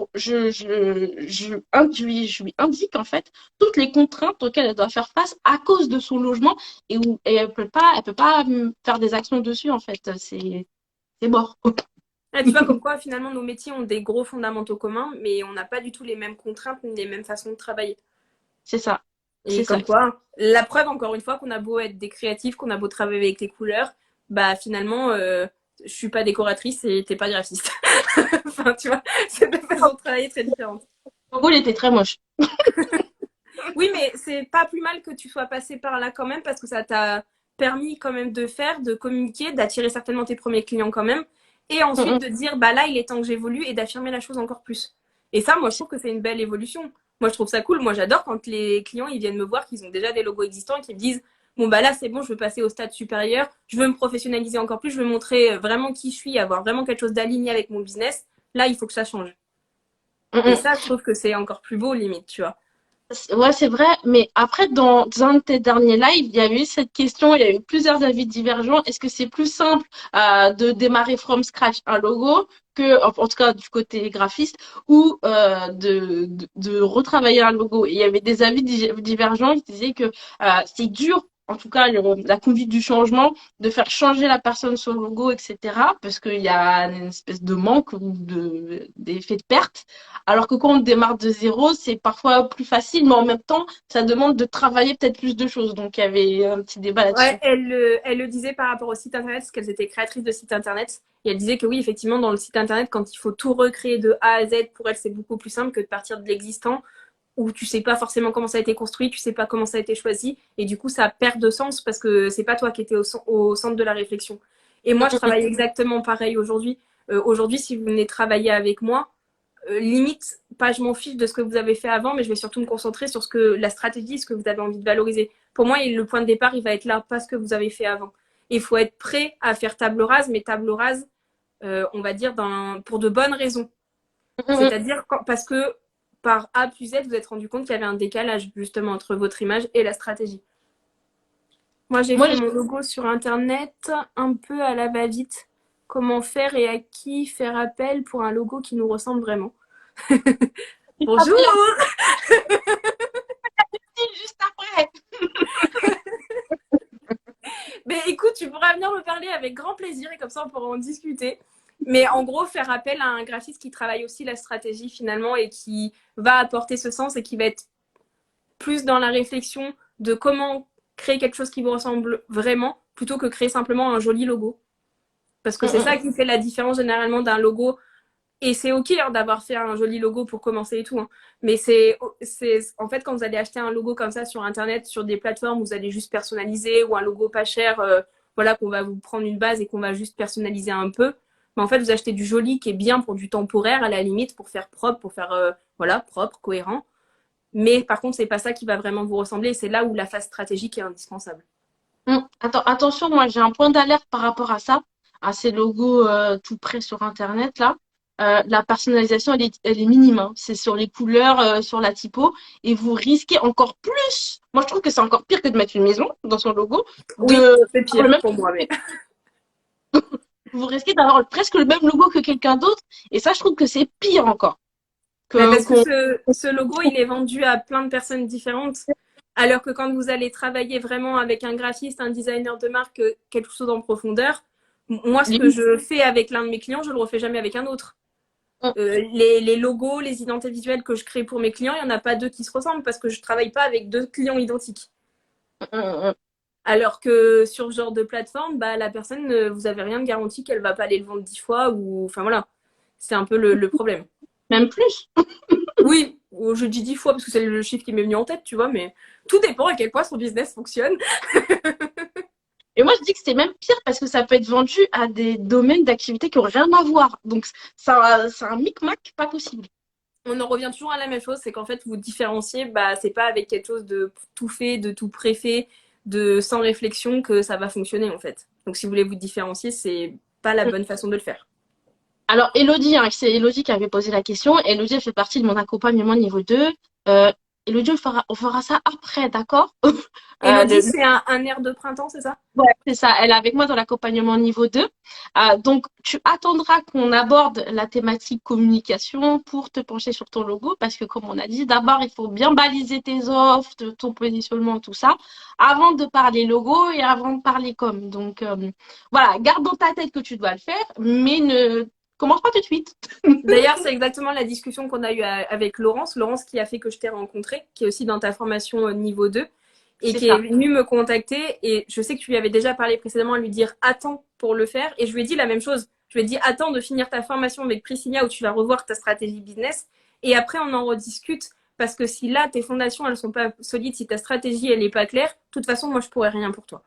lui indique, en fait, toutes les contraintes auxquelles elle doit faire face à cause de son logement et elle peut pas faire des actions dessus, en fait. C'est mort. Ah, tu vois, comme quoi finalement nos métiers ont des gros fondamentaux communs, mais on n'a pas du tout les mêmes contraintes ni les mêmes façons de travailler. C'est ça. Et C'est ça. comme quoi, la preuve encore une fois qu'on a beau être des créatifs, qu'on a beau travailler avec les couleurs, bah finalement, je suis pas décoratrice et t'es pas graphiste. Enfin, tu vois, c'est deux façons de travailler très différentes. Le logo, il était très moche. Oui, mais c'est pas plus mal que tu sois passé par là quand même parce que ça t'a permis quand même de faire, de communiquer, d'attirer certainement tes premiers clients quand même. Et ensuite de dire, bah là, il est temps que j'évolue et d'affirmer la chose encore plus. Et ça, moi, je trouve que c'est une belle évolution. Moi, je trouve ça cool. Moi, j'adore quand les clients, ils viennent me voir, qu'ils ont déjà des logos existants et qu'ils me disent, bon, bah là, c'est bon, je veux passer au stade supérieur, je veux me professionnaliser encore plus, je veux montrer vraiment qui je suis, avoir vraiment quelque chose d'aligné avec mon business. Là, il faut que ça change. Et ça, je trouve que c'est encore plus beau, limite, tu vois. Ouais, c'est vrai, mais après, dans un de tes derniers lives, il y a eu cette question, il y a eu plusieurs avis divergents. Est-ce que c'est plus simple de démarrer from scratch un logo que, en tout cas du côté graphiste, ou de retravailler un logo? Et il y avait des avis divergents qui disaient que c'est dur, en tout cas la conduite du changement, de faire changer la personne sur le logo, etc., parce qu'il y a une espèce de manque ou d'effet de perte. Alors que quand on démarre de zéro, c'est parfois plus facile, mais en même temps, ça demande de travailler peut-être plus de choses. Donc, il y avait un petit débat Ouais, là-dessus. elle le disait par rapport au site internet, parce qu'elles étaient créatrices de site internet. Et elle disait que oui, effectivement, dans le site internet, quand il faut tout recréer de A à Z, pour elle, c'est beaucoup plus simple que de partir de l'existant, où tu sais pas forcément comment ça a été construit, tu sais pas comment ça a été choisi. Et du coup, ça perd de sens parce que c'est pas toi qui étais au centre de la réflexion. Et moi, je travaille exactement pareil aujourd'hui. Aujourd'hui, si vous venez travailler avec moi, limite, pas je m'en fiche de ce que vous avez fait avant, mais je vais surtout me concentrer sur la stratégie, ce que vous avez envie de valoriser. Pour moi, le point de départ, il va être là, pas ce que vous avez fait avant. Il faut être prêt à faire table rase, mais table rase, on va dire, pour de bonnes raisons. C'est-à-dire parce que par A plus Z, vous vous êtes rendu compte qu'il y avait un décalage justement entre votre image et la stratégie. Moi, j'ai Moi, fait mon logo sur Internet un peu à la va-vite. Comment faire et à qui faire appel pour un logo qui nous ressemble vraiment. Bonjour. juste après. Mais écoute, tu pourras venir me parler avec grand plaisir et comme ça on pourra en discuter. Mais en gros, faire appel à un graphiste qui travaille aussi la stratégie finalement et qui va apporter ce sens et qui va être plus dans la réflexion de comment créer quelque chose qui vous ressemble vraiment plutôt que créer simplement un joli logo. Parce que c'est ça qui fait la différence généralement d'un logo. Et c'est ok hein, d'avoir fait un joli logo pour commencer et tout. Hein. Mais en fait, quand vous allez acheter un logo comme ça sur Internet, sur des plateformes où vous allez juste personnaliser ou un logo pas cher, voilà, qu'on va vous prendre une base et qu'on va juste personnaliser un peu. Mais en fait, vous achetez du joli qui est bien pour du temporaire à la limite, pour faire propre, pour faire voilà, propre, cohérent. Mais par contre, c'est pas ça qui va vraiment vous ressembler. Et c'est là où la phase stratégique est indispensable. Attends, attention, moi, j'ai un point d'alerte par rapport à ça, à ces logos tout prêts sur Internet, là. La personnalisation, elle est minime, hein. C'est sur les couleurs, sur la typo, et vous risquez encore plus. Moi, je trouve que c'est encore pire que de mettre une maison dans son logo, Oui, de c'est avoir le pire même pour moi, mais vous risquez d'avoir presque le même logo que quelqu'un d'autre. Et ça, je trouve que c'est pire encore. mais Que, parce que qu'on... ce logo, il est vendu à plein de personnes différentes. Alors que quand vous allez travailler vraiment avec un graphiste, un designer de marque, quelque chose en profondeur, moi, ce que je fais avec l'un de mes clients, je ne le refais jamais avec un autre. Les logos, les identités visuelles que je crée pour mes clients, il n'y en a pas deux qui se ressemblent parce que je ne travaille pas avec deux clients identiques. Alors que sur ce genre de plateforme, bah, la personne, vous n'avez rien de garanti qu'elle ne va pas aller le vendre 10 fois ou. Enfin voilà, c'est un peu le problème. Même plus. Oui, je dis 10 fois parce que c'est le chiffre qui m'est venu en tête, tu vois, mais tout dépend à quel point son business fonctionne. Et moi, je dis que c'est même pire parce que ça peut être vendu à des domaines d'activité qui n'ont rien à voir. Donc, ça, c'est un micmac pas possible. On en revient toujours à la même chose, c'est qu'en fait, vous différenciez, bah, c'est pas avec quelque chose de tout fait, de tout préfet, de sans réflexion que ça va fonctionner, en fait. Donc, si vous voulez vous différencier, c'est pas la bonne façon de le faire. Alors, Elodie, hein, c'est Elodie qui avait posé la question. Elodie, elle fait partie de mon accompagnement niveau 2. Euh, Elodie, on fera ça après, d'accord? Elodie, Le c'est un air de printemps, c'est ça? Ouais, c'est ça, elle est avec moi dans l'accompagnement niveau 2. Donc, tu attendras qu'on aborde la thématique communication pour te pencher sur ton logo parce que, comme on a dit, d'abord, il faut bien baliser tes offres, ton positionnement, tout ça, avant de parler logo et avant de parler com. Donc, voilà, garde dans ta tête que tu dois le faire, mais ne commence pas tout de suite. D'ailleurs, c'est exactement la discussion qu'on a eue avec Laurence. Laurence qui a fait que je t'ai rencontré, qui est aussi dans ta formation niveau 2 et C'est qui est ça. venue me contacter. Et je sais que tu lui avais déjà parlé précédemment à lui dire attends pour le faire. Et je lui ai dit la même chose. Je lui ai dit attends de finir ta formation avec Priscilla où tu vas revoir ta stratégie business. Et après, on en rediscute. Parce que si là, tes fondations, elles sont pas solides, si ta stratégie, elle est pas claire, de toute façon, moi, je pourrais rien pour toi.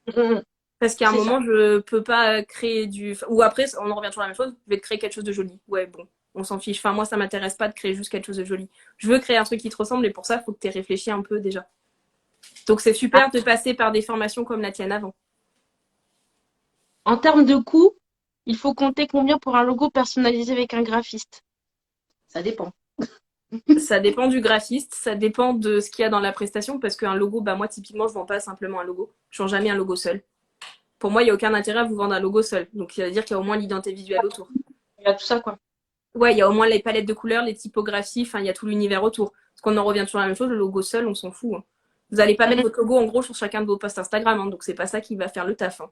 Mm, Parce qu'à un c'est ça. moment, je peux pas créer du. Ou après, on en revient toujours à la même chose, je vais te créer quelque chose de joli. Ouais, bon, on s'en fiche. Enfin, moi, ça m'intéresse pas de créer juste quelque chose de joli. Je veux créer un truc qui te ressemble et pour ça, il faut que tu aies réfléchi un peu déjà. Donc, c'est Ah, super de passer par des formations comme la tienne avant. en termes de coût, il faut compter combien pour un logo personnalisé avec un graphiste? Ça dépend. Ça dépend du graphiste, ça dépend de ce qu'il y a dans la prestation, parce qu'un logo, bah moi, typiquement, je vends pas simplement un logo. Je vends jamais un logo seul. Pour moi, il n'y a aucun intérêt à vous vendre un logo seul. Donc, ça veut dire qu'il y a au moins l'identité visuelle autour. Il y a tout ça, quoi. Ouais, il y a au moins les palettes de couleurs, les typographies, enfin, il y a tout l'univers autour. Parce qu'on en revient toujours à la même chose, le logo seul, on s'en fout, hein. Vous n'allez pas mettre Mm, votre logo en gros sur chacun de vos posts Instagram, hein, donc c'est pas ça qui va faire le taf, hein.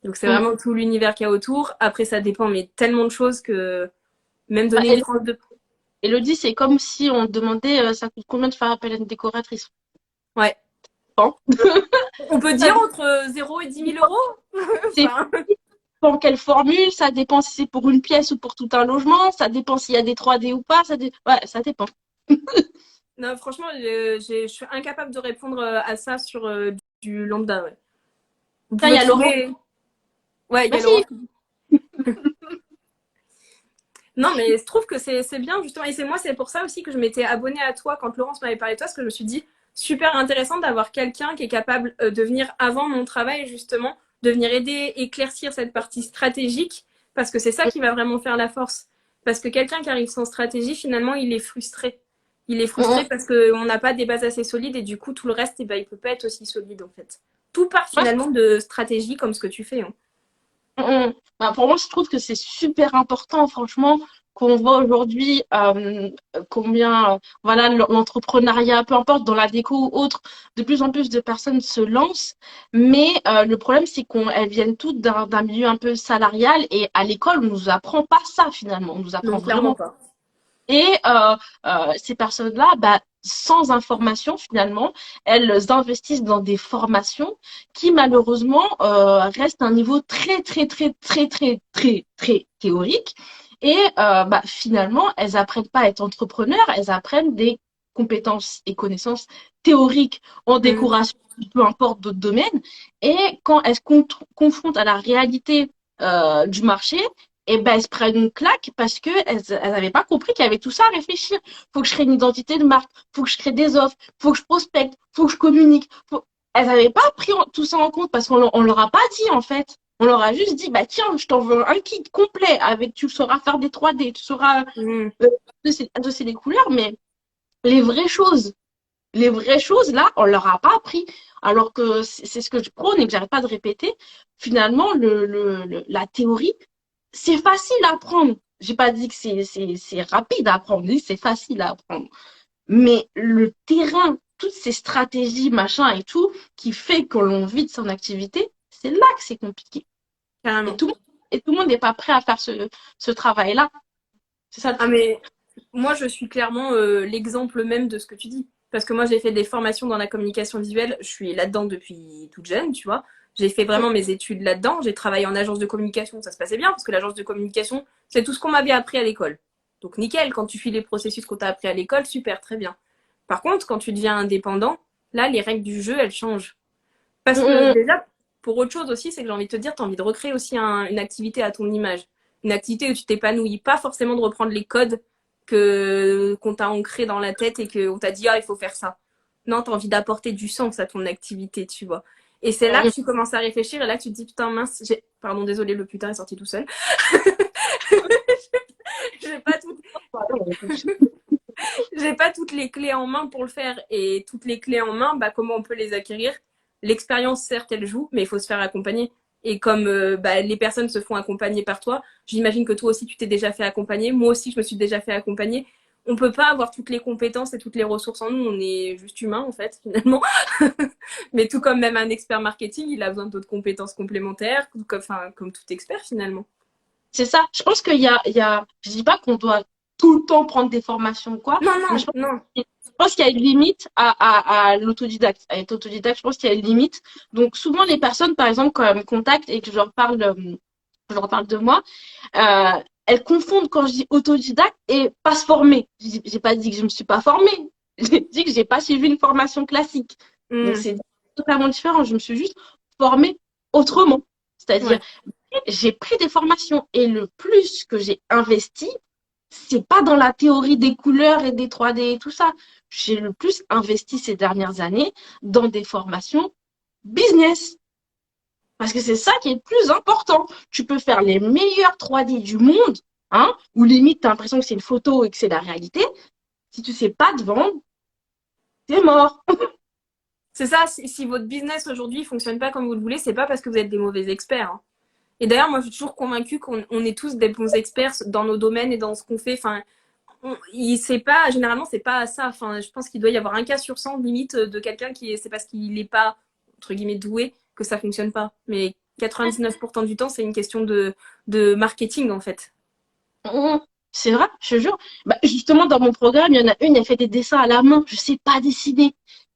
Donc c'est mm. vraiment tout l'univers qu'il y a autour. Après, ça dépend, mais tellement de choses que même Bah, donner une tranche de. Elodie, c'est comme si on te demandait ça coûte combien de faire appel à une décoratrice. Ouais. Bon. On peut Ça dire entre 0 et 10 000 euros. dépend Enfin, quelle formule, ça dépend si c'est pour une pièce ou pour tout un logement, ça dépend s'il y a des 3D ou pas, ouais, ça dépend. non, franchement, je suis incapable de répondre à ça sur du lambda. Ouais. Vous Tiens, il y pouvez a Laurent. trouver. Ouais, il y a Laurent. Vas-y. Non, mais je trouve que c'est bien, justement. Et c'est moi, c'est pour ça aussi que je m'étais abonnée à toi quand Laurence m'avait parlé de toi, parce que je me suis dit, super intéressant d'avoir quelqu'un qui est capable de venir avant mon travail, justement, de venir aider, éclaircir cette partie stratégique, parce que c'est ça qui va vraiment faire la force. Parce que quelqu'un qui arrive sans stratégie, finalement, il est frustré. Il est frustré Mm. parce qu'on n'a pas des bases assez solides et du coup, tout le reste, eh ben, il peut pas être aussi solide, en fait. Tout part Ouais, finalement de stratégie comme ce que tu fais, hein. Bah, pour moi, je trouve que c'est super important, franchement, qu'on voit aujourd'hui combien, voilà, l'entrepreneuriat, peu importe, dans la déco ou autre, de plus en plus de personnes se lancent. Mais le problème, c'est qu'elles viennent toutes d'un milieu un peu salarial et à l'école, on nous apprend pas ça finalement. On nous apprend Non, clairement vraiment. pas. Et ces personnes-là, bah, sans information finalement, elles investissent dans des formations qui malheureusement restent à un niveau très théorique. Et bah, finalement, elles apprennent pas à être entrepreneurs, elles apprennent des compétences et connaissances théoriques en Mm. décoration, peu importe d'autres domaines. Et quand elles se confrontent à la réalité du marché, et ben elles se prennent une claque parce que elles n'avaient pas compris qu'il y avait tout ça à réfléchir. Faut que je crée une identité de marque, faut que je crée des offres, faut que je prospecte, faut que je communique. Elles n'avaient pas pris tout ça en compte parce qu'on leur a pas dit en fait. On leur a juste dit bah tiens, je t'envoie un kit complet avec tu sauras faire des 3D, tu sauras Mm. adosser les couleurs, mais les les vraies choses là, on leur a pas appris. Alors que c'est ce que je prône et que j'arrête pas de répéter. Finalement, la théorie c'est facile à apprendre. J'ai pas dit que c'est rapide à apprendre, j'ai dit c'est facile à apprendre. Mais le terrain, toutes ces stratégies, machin et tout, qui fait que l'on vit de son activité, c'est là que c'est compliqué. Et Carrément. tout le monde n'est pas prêt à faire ce travail-là. C'est ça le Ah, truc. mais moi, je suis clairement l'exemple même de ce que tu dis. Parce que moi, j'ai fait des formations dans la communication visuelle. Je suis là-dedans depuis toute jeune, tu vois. J'ai fait vraiment mes études là-dedans. J'ai travaillé en agence de communication. Ça se passait bien parce que l'agence de communication, c'est tout ce qu'on m'avait appris à l'école. Donc, nickel, quand tu suis les processus qu'on t'a appris à l'école, super, très bien. Par contre, quand tu deviens indépendant, là, les règles du jeu, elles changent. Parce que Mmh, déjà, pour autre chose aussi, c'est que j'ai envie de te dire, tu as envie de recréer aussi une activité à ton image. Une activité où tu t'épanouis. Pas forcément de reprendre les codes qu'on t'a ancrés dans la tête et qu'on t'a dit, ah, il faut faire ça. Non, tu as envie d'apporter du sens à ton activité, tu vois. Et c'est là que tu commences à réfléchir et là que tu te dis, putain, mince, pardon, désolé, le putain est sorti tout seul. j'ai pas tout, j'ai pas toutes les clés en main pour le faire. Et toutes les clés en main, bah, comment on peut les acquérir? L'expérience, certes, elle joue, mais il faut se faire accompagner. Et comme bah, les personnes se font accompagner par toi, j'imagine que toi aussi, tu t'es déjà fait accompagner. Moi aussi, je me suis déjà fait accompagner. On peut pas avoir toutes les compétences et toutes les ressources en nous. On est juste humain, en fait, finalement. Mais tout comme même un expert marketing, il a besoin d'autres compétences complémentaires, comme tout expert, finalement. C'est ça. Je pense je dis pas qu'on doit tout le temps prendre des formations ou quoi, Non, mais non, non. je pense qu'il y a une limite à l'autodidacte. À être autodidacte, je pense qu'il y a une limite. Donc, souvent, les personnes, par exemple, quand elles me contactent et que je leur parle de moi, elles confondent quand je dis autodidacte et pas se former. J'ai pas dit que je me suis pas formée. J'ai dit que j'ai pas suivi une formation classique. Donc, c'est totalement différent. Je me suis juste formée autrement. C'est-à-dire, Ouais. j'ai pris des formations et le plus que j'ai investi, c'est pas dans la théorie des couleurs et des 3D et tout ça. J'ai le plus investi ces dernières années dans des formations business. Parce que c'est ça qui est le plus important. Tu peux faire les meilleurs 3D du monde, hein, ou limite, tu as l'impression que c'est une photo et que c'est la réalité. Si tu sais pas te vendre, t'es mort. C'est ça, si votre business aujourd'hui ne fonctionne pas comme vous le voulez, c'est pas parce que vous êtes des mauvais experts. Hein. Et d'ailleurs, moi, je suis toujours convaincue qu'on est tous des bons experts dans nos domaines et dans ce qu'on fait. Enfin, généralement, c'est pas ça. Enfin, je pense qu'il doit y avoir un cas sur 100 limite de quelqu'un c'est parce qu'il n'est pas, entre guillemets, doué que ça fonctionne pas. Mais 99% du temps, c'est une question de marketing, en fait. C'est vrai, je te jure. Bah, justement, dans mon programme, il y en a une, elle fait des dessins à la main. Je sais pas dessiner.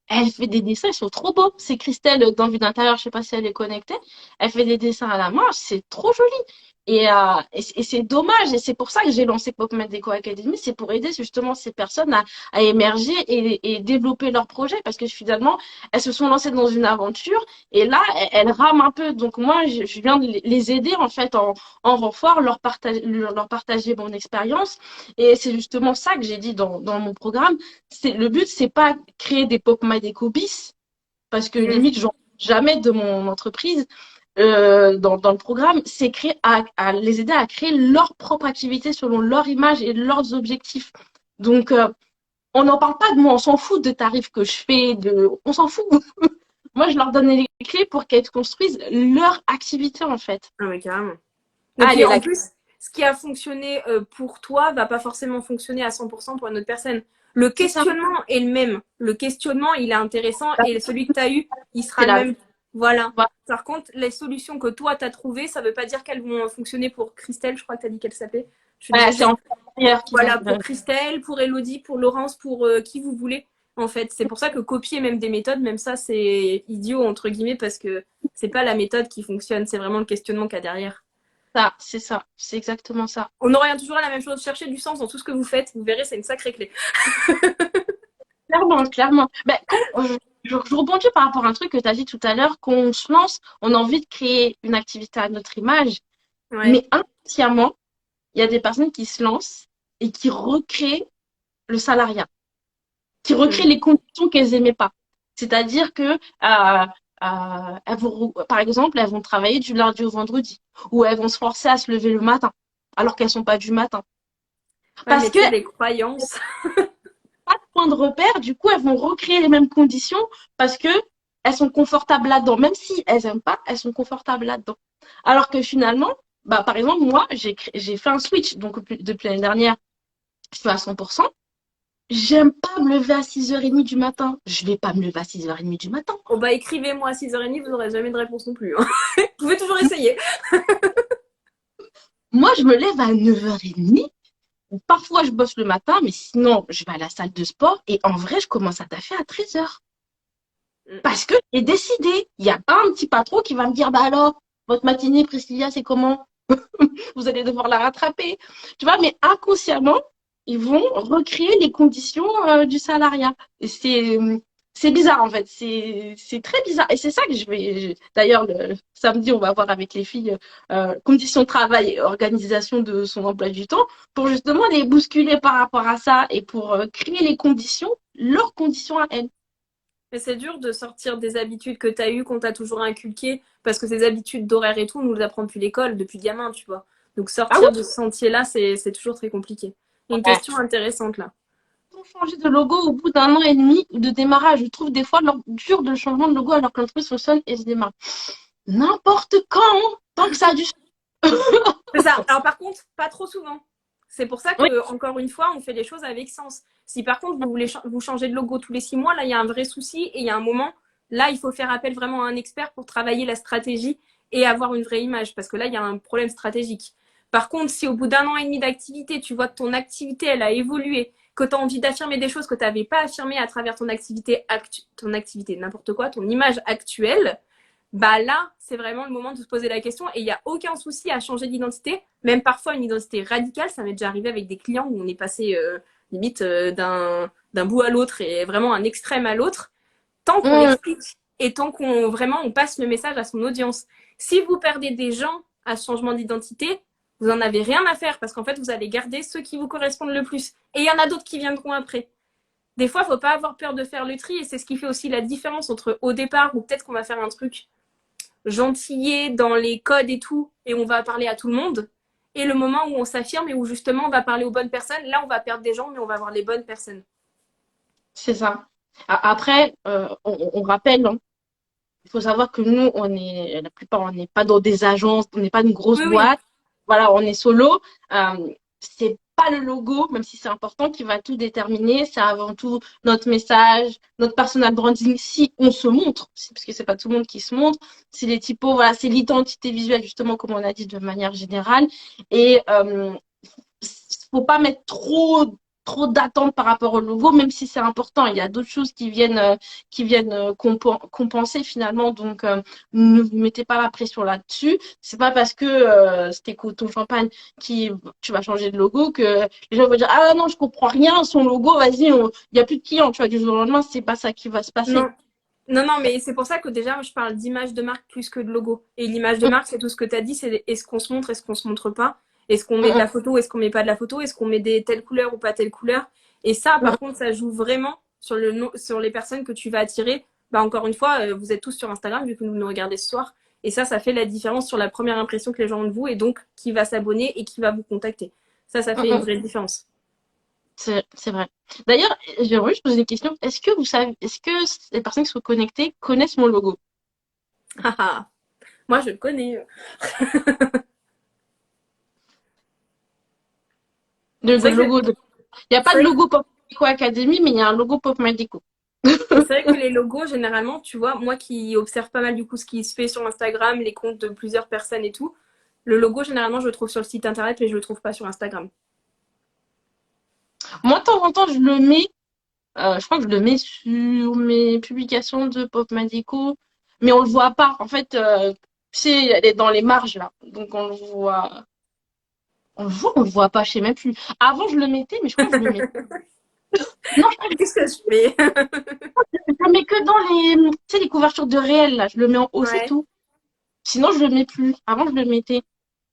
Elle fait des dessins, ils sont trop beaux. C'est Christelle d'Envie d'intérieur, je sais pas si elle est connectée. Elle fait des dessins à la main, c'est trop joli. Et c'est dommage, et c'est pour ça que j'ai lancé PopMed Deco Academy, c'est pour aider justement ces personnes à émerger et développer leurs projets, parce que finalement, elles se sont lancées dans une aventure, et là, elles rament un peu. Donc moi, je viens de les aider en fait en renfort, leur partager mon expérience. Et c'est justement ça que j'ai dit dans mon programme. Le but, c'est pas créer des Pop My Déco bis, parce que Mmh. limite, j'en jamais de mon entreprise dans le programme, c'est à les aider à créer leur propre activité selon leur image et leurs objectifs. Donc, on n'en parle pas de moi, on s'en fout de tarifs que je fais, on s'en fout. Moi, je leur donne les clés pour qu'elles construisent leur activité, en fait. Ah, mais carrément. Et puis Allez, en plus, ce qui a fonctionné pour toi va pas forcément fonctionner à 100% pour une autre personne. Le c'est ça. questionnement est le même. Le questionnement, il est intéressant et celui que tu as eu, il sera C'est le la même. Voilà. voilà. Par contre, les solutions que toi, tu as trouvées, ça veut pas dire qu'elles vont fonctionner pour Christelle, je crois que tu as dit qu'elle s'appelait. Je suis Voilà, désolée. c'est en intérieur qui vont. Voilà, pour Christelle, pour Elodie, pour Laurence, pour qui vous voulez. En fait, c'est pour ça que copier même des méthodes, même ça, c'est idiot, entre guillemets, parce que c'est pas la méthode qui fonctionne, c'est vraiment le questionnement qu'il y a derrière. Ça, c'est exactement ça. On aura toujours la même chose. Cherchez du sens dans tout ce que vous faites. Vous verrez, c'est une sacrée clé. Clairement, clairement. Ben, je rebondis par rapport à un truc que tu as dit tout à l'heure, qu'on se lance, on a envie de créer une activité à notre image, Ouais. mais inconsciemment, il y a des personnes qui se lancent et qui recréent le salariat, qui recréent Mm. les conditions qu'elles n'aimaient pas. C'est-à-dire que, par exemple, elles vont travailler du lundi au vendredi, ou elles vont se forcer à se lever le matin, alors qu'elles sont pas du matin. Ouais, Parce mais que tu sais, les croyances. pas de point de repère, du coup, elles vont recréer les mêmes conditions parce que elles sont confortables là-dedans. Même si elles aiment pas, elles sont confortables là-dedans. Alors que finalement, bah, par exemple, moi, j'ai fait un switch. Donc, depuis l'année dernière, je suis à 100%. J'aime pas me lever à 6h30 du matin. Je vais pas me lever à 6h30 du matin. Oh bah écrivez-moi à 6h30, vous n'aurez jamais de réponse non plus. Hein. Vous pouvez toujours essayer. Moi, je me lève à 9h30. Parfois, je bosse le matin, mais sinon, je vais à la salle de sport. Et en vrai, je commence à taffer à 13h. Mm. Parce que j'ai décidé. Il n'y a pas un petit patron qui va me dire, bah alors, votre matinée, Priscilla, c'est comment? Vous allez devoir la rattraper. Tu vois, mais inconsciemment, ils vont recréer les conditions du salariat. Et c'est bizarre en fait, c'est très bizarre. Et c'est ça que d'ailleurs, le samedi, on va voir avec les filles conditions de travail et organisation de son emploi du temps pour justement les bousculer par rapport à ça et pour créer les conditions, leurs conditions à elles. Mais c'est dur de sortir des habitudes que tu as eues, qu'on t'a toujours inculquées, parce que ces habitudes d'horaire et tout, on nous les apprend depuis l'école, depuis gamin, tu vois. Donc Ah oui? sortir de ce sentier-là, c'est toujours très compliqué. Une Ouais. question intéressante là. Ils ont changé de logo au bout d'un an et demi de démarrage. Je trouve des fois dur de changement de logo alors que l'entreprise fonctionne et se démarre. N'importe quand, hein, tant que ça a du... C'est ça. Alors par contre, pas trop souvent. C'est pour ça Oui, que, encore une fois, on fait les choses avec sens. Si par contre vous voulez vous changer de logo tous les 6 mois, là il y a un vrai souci et il y a un moment, là il faut faire appel vraiment à un expert pour travailler la stratégie et avoir une vraie image parce que là il y a un problème stratégique. Par contre, si au bout d'un an et demi d'activité, tu vois que ton activité elle a évolué, que tu as envie d'affirmer des choses que tu n'avais pas affirmées à travers ton activité, n'importe quoi, ton image actuelle, bah là, c'est vraiment le moment de se poser la question et il n'y a aucun souci à changer d'identité, même parfois une identité radicale. Ça m'est déjà arrivé avec des clients où on est passé limite d'un bout à l'autre et vraiment un extrême à l'autre, tant qu'on hum, explique et tant qu'on vraiment on passe le message à son audience. Si vous perdez des gens à ce changement d'identité, vous n'en avez rien à faire parce qu'en fait, vous allez garder ceux qui vous correspondent le plus. Et il y en a d'autres qui viendront après. Des fois, il ne faut pas avoir peur de faire le tri et c'est ce qui fait aussi la différence entre au départ où peut-être qu'on va faire un truc gentillet dans les codes et tout, et on va parler à tout le monde. Et le moment où on s'affirme et où justement on va parler aux bonnes personnes, là on va perdre des gens, mais on va avoir les bonnes personnes. c'est ça. Après, on rappelle, hein, il faut savoir que nous, la plupart, on n'est pas dans des agences, on n'est pas une grosse Oui, oui. boîte. Voilà, on est solo. C'est pas le logo, même si c'est important, qui va tout déterminer. C'est avant tout notre message, notre personal branding, si on se montre, parce que c'est pas tout le monde qui se montre. C'est les typos, voilà, c'est l'identité visuelle, justement, comme on a dit de manière générale. Et faut pas mettre trop d'attentes par rapport au logo, même si c'est important. Il y a d'autres choses qui viennent compenser finalement. Donc, ne vous mettez pas la pression là-dessus. C'est pas parce que c'était Coton Champagne qui tu vas changer de logo que les gens vont dire ah non je comprends rien son logo vas-y il y a plus de clients tu vois du jour au lendemain c'est pas ça qui va se passer. Non. Non, non, mais c'est pour ça que déjà, je parle d'image de marque plus que de logo. Et l'image de marque, c'est tout ce que tu as dit, c'est est-ce qu'on se montre, est-ce qu'on se montre pas, est-ce qu'on met de la photo, est-ce qu'on met pas de la photo, est-ce qu'on met des telles couleurs ou pas telles couleurs. Et ça, par contre, ça joue vraiment sur sur les personnes que tu vas attirer. Bah, encore une fois, vous êtes tous sur Instagram, vu que vous nous regardez ce soir. Et ça fait la différence sur la première impression que les gens ont de vous et donc qui va s'abonner et qui va vous contacter. Ça fait une vraie différence. C'est vrai. D'ailleurs, j'aimerais juste poser des questions. Est-ce que les personnes qui sont connectées connaissent mon logo? Moi, je le connais. Le C'est vrai que, logo de... Il n'y a pas c'est de vrai logo Pop Medico Academy, mais il y a un logo Pop Medico. Et c'est vrai que les logos, généralement, tu vois, moi qui observe pas mal du coup ce qui se fait sur Instagram, les comptes de plusieurs personnes et tout, le logo, généralement, je le trouve sur le site internet, mais je le trouve pas sur Instagram. Moi, de temps en temps, je le mets, je crois que je le mets sur mes publications de Pop Medico, mais on le voit pas. En fait, tu sais, elle est dans les marges là. Donc on le voit. On le voit pas, je sais même plus. Avant, je le mettais, mais je crois que je le mets. Non, je crois que Qu'est-ce que je fais? je le mets que dans tu sais, les couvertures de réel là. Je le mets en haut, c'est Ouais. tout. Sinon, je le mets plus. Avant, je le mettais.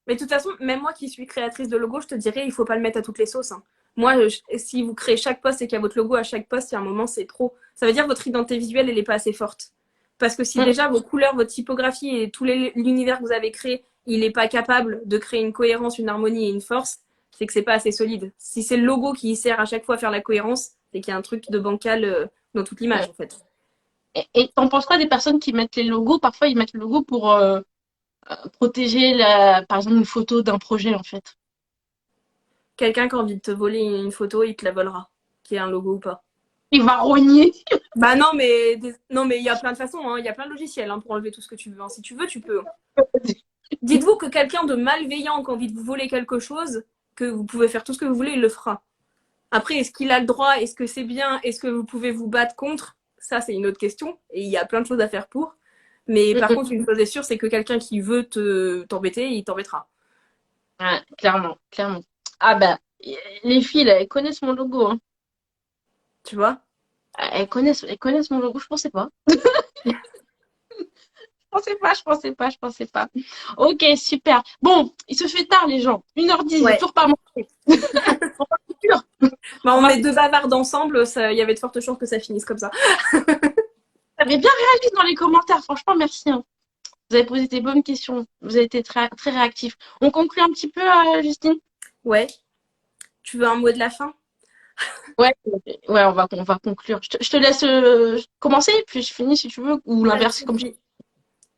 Mais de toute façon, même moi qui suis créatrice de logo, je te dirais, il faut pas le mettre à toutes les sauces, hein. Moi, si vous créez chaque post et qu'il y a votre logo à chaque post, il y a un moment, c'est trop. Ça veut dire que votre identité visuelle, elle n'est pas assez forte. Parce que si Mm, déjà vos couleurs, votre typographie et tout l'univers que vous avez créé, il n'est pas capable de créer une cohérence, une harmonie et une force, c'est que c'est pas assez solide. Si c'est le logo qui sert à chaque fois à faire la cohérence, c'est qu'il y a un truc de bancal dans toute l'image, mm. en fait. Et t'en penses quoi des personnes qui mettent les logos? Parfois, ils mettent le logo pour protéger, par exemple, une photo d'un projet, en fait. Quelqu'un qui a envie de te voler une photo, il te la volera, qui est un logo ou pas. Il va rogner. Bah non, mais non, mais il y a plein de façons, hein. Il y a plein de logiciels hein, pour enlever tout ce que tu veux, hein. Si tu veux, tu peux. Dites-vous que quelqu'un de malveillant qui a envie de vous voler quelque chose, que vous pouvez faire tout ce que vous voulez, il le fera. Après, est-ce qu'il a le droit? Est-ce que c'est bien? Est-ce que vous pouvez vous battre contre? Ça, c'est une autre question. Et il y a plein de choses à faire pour. Mais par contre, une chose est sûre, c'est que quelqu'un qui veut t'embêter, il t'embêtera. Ouais, clairement, clairement. Ah bah, les filles, là, elles connaissent mon logo, hein. Tu vois? Elles connaissent mon logo, je pensais pas. Je pensais pas. Ok, super. Bon, il se fait tard, les gens. 1h10, j'ai Ouais. toujours pas mangé. On va conclure. Bah, On on va- est deux bavardes ensemble, il y avait de fortes chances que ça finisse comme ça. Vous avez bien réagi dans les commentaires, franchement, merci, hein. Vous avez posé des bonnes questions. Vous avez été très, très réactifs. On conclut un petit peu, Justine? Ouais. Tu veux un mot de la fin? Ouais, ouais, on va conclure. Je te laisse commencer, puis je finis si tu veux, ou Pas de l'inverse, comme tu souci.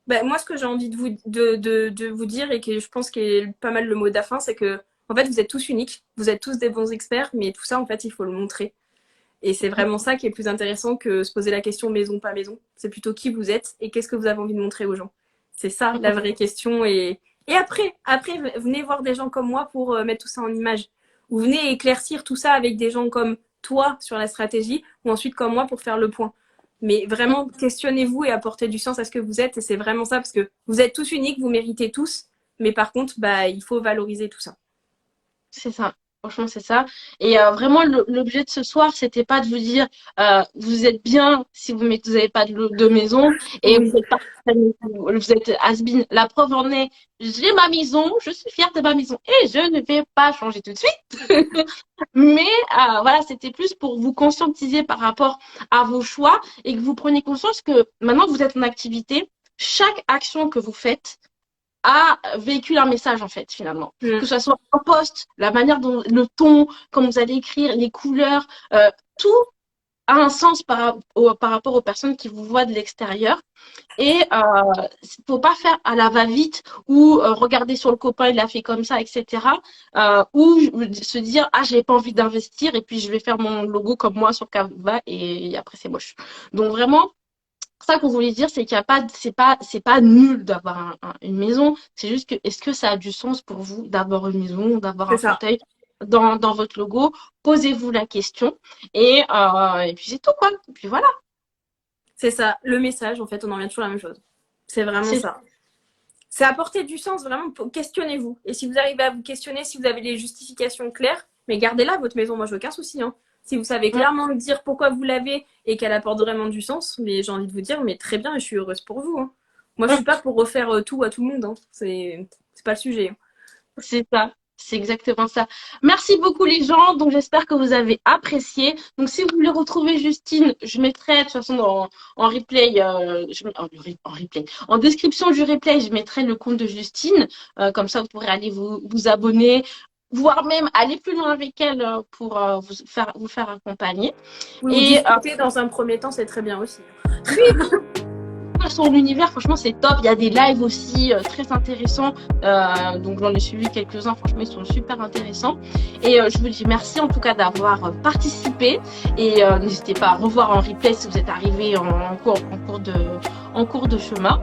Bah, moi, ce que j'ai envie de vous dire et que je pense qu'est pas mal le mot de la fin, c'est que en fait, vous êtes tous uniques, vous êtes tous des bons experts, mais tout ça, en fait, il faut le montrer. Et c'est veux. vraiment ça qui est plus intéressant que se poser la question maison, pas maison. C'est plutôt qui vous êtes et qu'est-ce que vous avez envie de montrer aux gens. C'est ça la vraie question. Et après, venez voir des gens comme moi pour mettre tout ça en image. Ou venez éclaircir tout ça avec des gens comme toi sur la stratégie, ou ensuite comme moi pour faire le point. Mais vraiment, questionnez-vous et apportez du sens à ce que vous êtes. Et c'est vraiment ça, parce que vous êtes tous uniques, vous méritez tous. Mais par contre, bah, il faut valoriser tout ça. C'est ça. Franchement, c'est ça. Et vraiment, l'objet de ce soir, c'était pas de vous dire vous êtes bien si vous n'avez pas de maison et Oui, vous êtes pas vous êtes has-been. La preuve en est, j'ai ma maison, je suis fière de ma maison et je ne vais pas changer tout de suite. Mais voilà, c'était plus pour vous conscientiser par rapport à vos choix et que vous preniez conscience que maintenant que vous êtes en activité, chaque action que vous faites véhicule un message en fait finalement. Que mm. ce soit un post, la manière dont le ton, comme vous allez écrire, les couleurs, tout a un sens par rapport aux personnes qui vous voient de l'extérieur. Et faut pas faire à la va-vite ou regarder sur le copain, il a fait comme ça, etc. Ou se dire ah j'ai pas envie d'investir et puis je vais faire mon logo comme moi sur Canva et après c'est moche. Donc vraiment ça qu'on voulait dire, c'est qu'il y a pas, c'est pas nul d'avoir une maison. C'est juste que, est-ce que ça a du sens pour vous d'avoir une maison, d'avoir C'est un ça. fauteuil dans votre logo? Posez-vous la question et puis c'est tout, quoi. Et puis voilà. C'est ça. Le message, en fait, on en revient toujours à la même chose. C'est vraiment C'est ça. C'est apporter du sens, vraiment, questionnez-vous. Et si vous arrivez à vous questionner, si vous avez les justifications claires, mais gardez-la, votre maison, moi, j'ai aucun souci. Hein. Si vous savez ça. clairement me dire pourquoi vous l'avez et qu'elle apporte vraiment du sens, mais j'ai envie de vous dire, mais très bien, je suis heureuse pour vous. Hein. Moi, je suis pas pour refaire tout à tout le monde. Hein. C'est pas le sujet. Hein. C'est ça, c'est exactement ça. Merci beaucoup les gens. Donc j'espère que vous avez apprécié. Donc si vous voulez retrouver Justine, je mettrai de toute façon en replay, en replay, en description du replay, je mettrai le compte de Justine. Comme ça, vous pourrez aller vous abonner, voire même aller plus loin avec elle pour vous faire accompagner. Oui, vous Et discuter dans un premier temps, c'est très bien aussi. oui, son univers, franchement, c'est top. Il y a des lives aussi très intéressants. Donc, j'en ai suivi quelques-uns. Franchement, ils sont super intéressants. Et je vous dis merci en tout cas d'avoir participé. Et n'hésitez pas à revoir en replay si vous êtes arrivé en cours de chemin.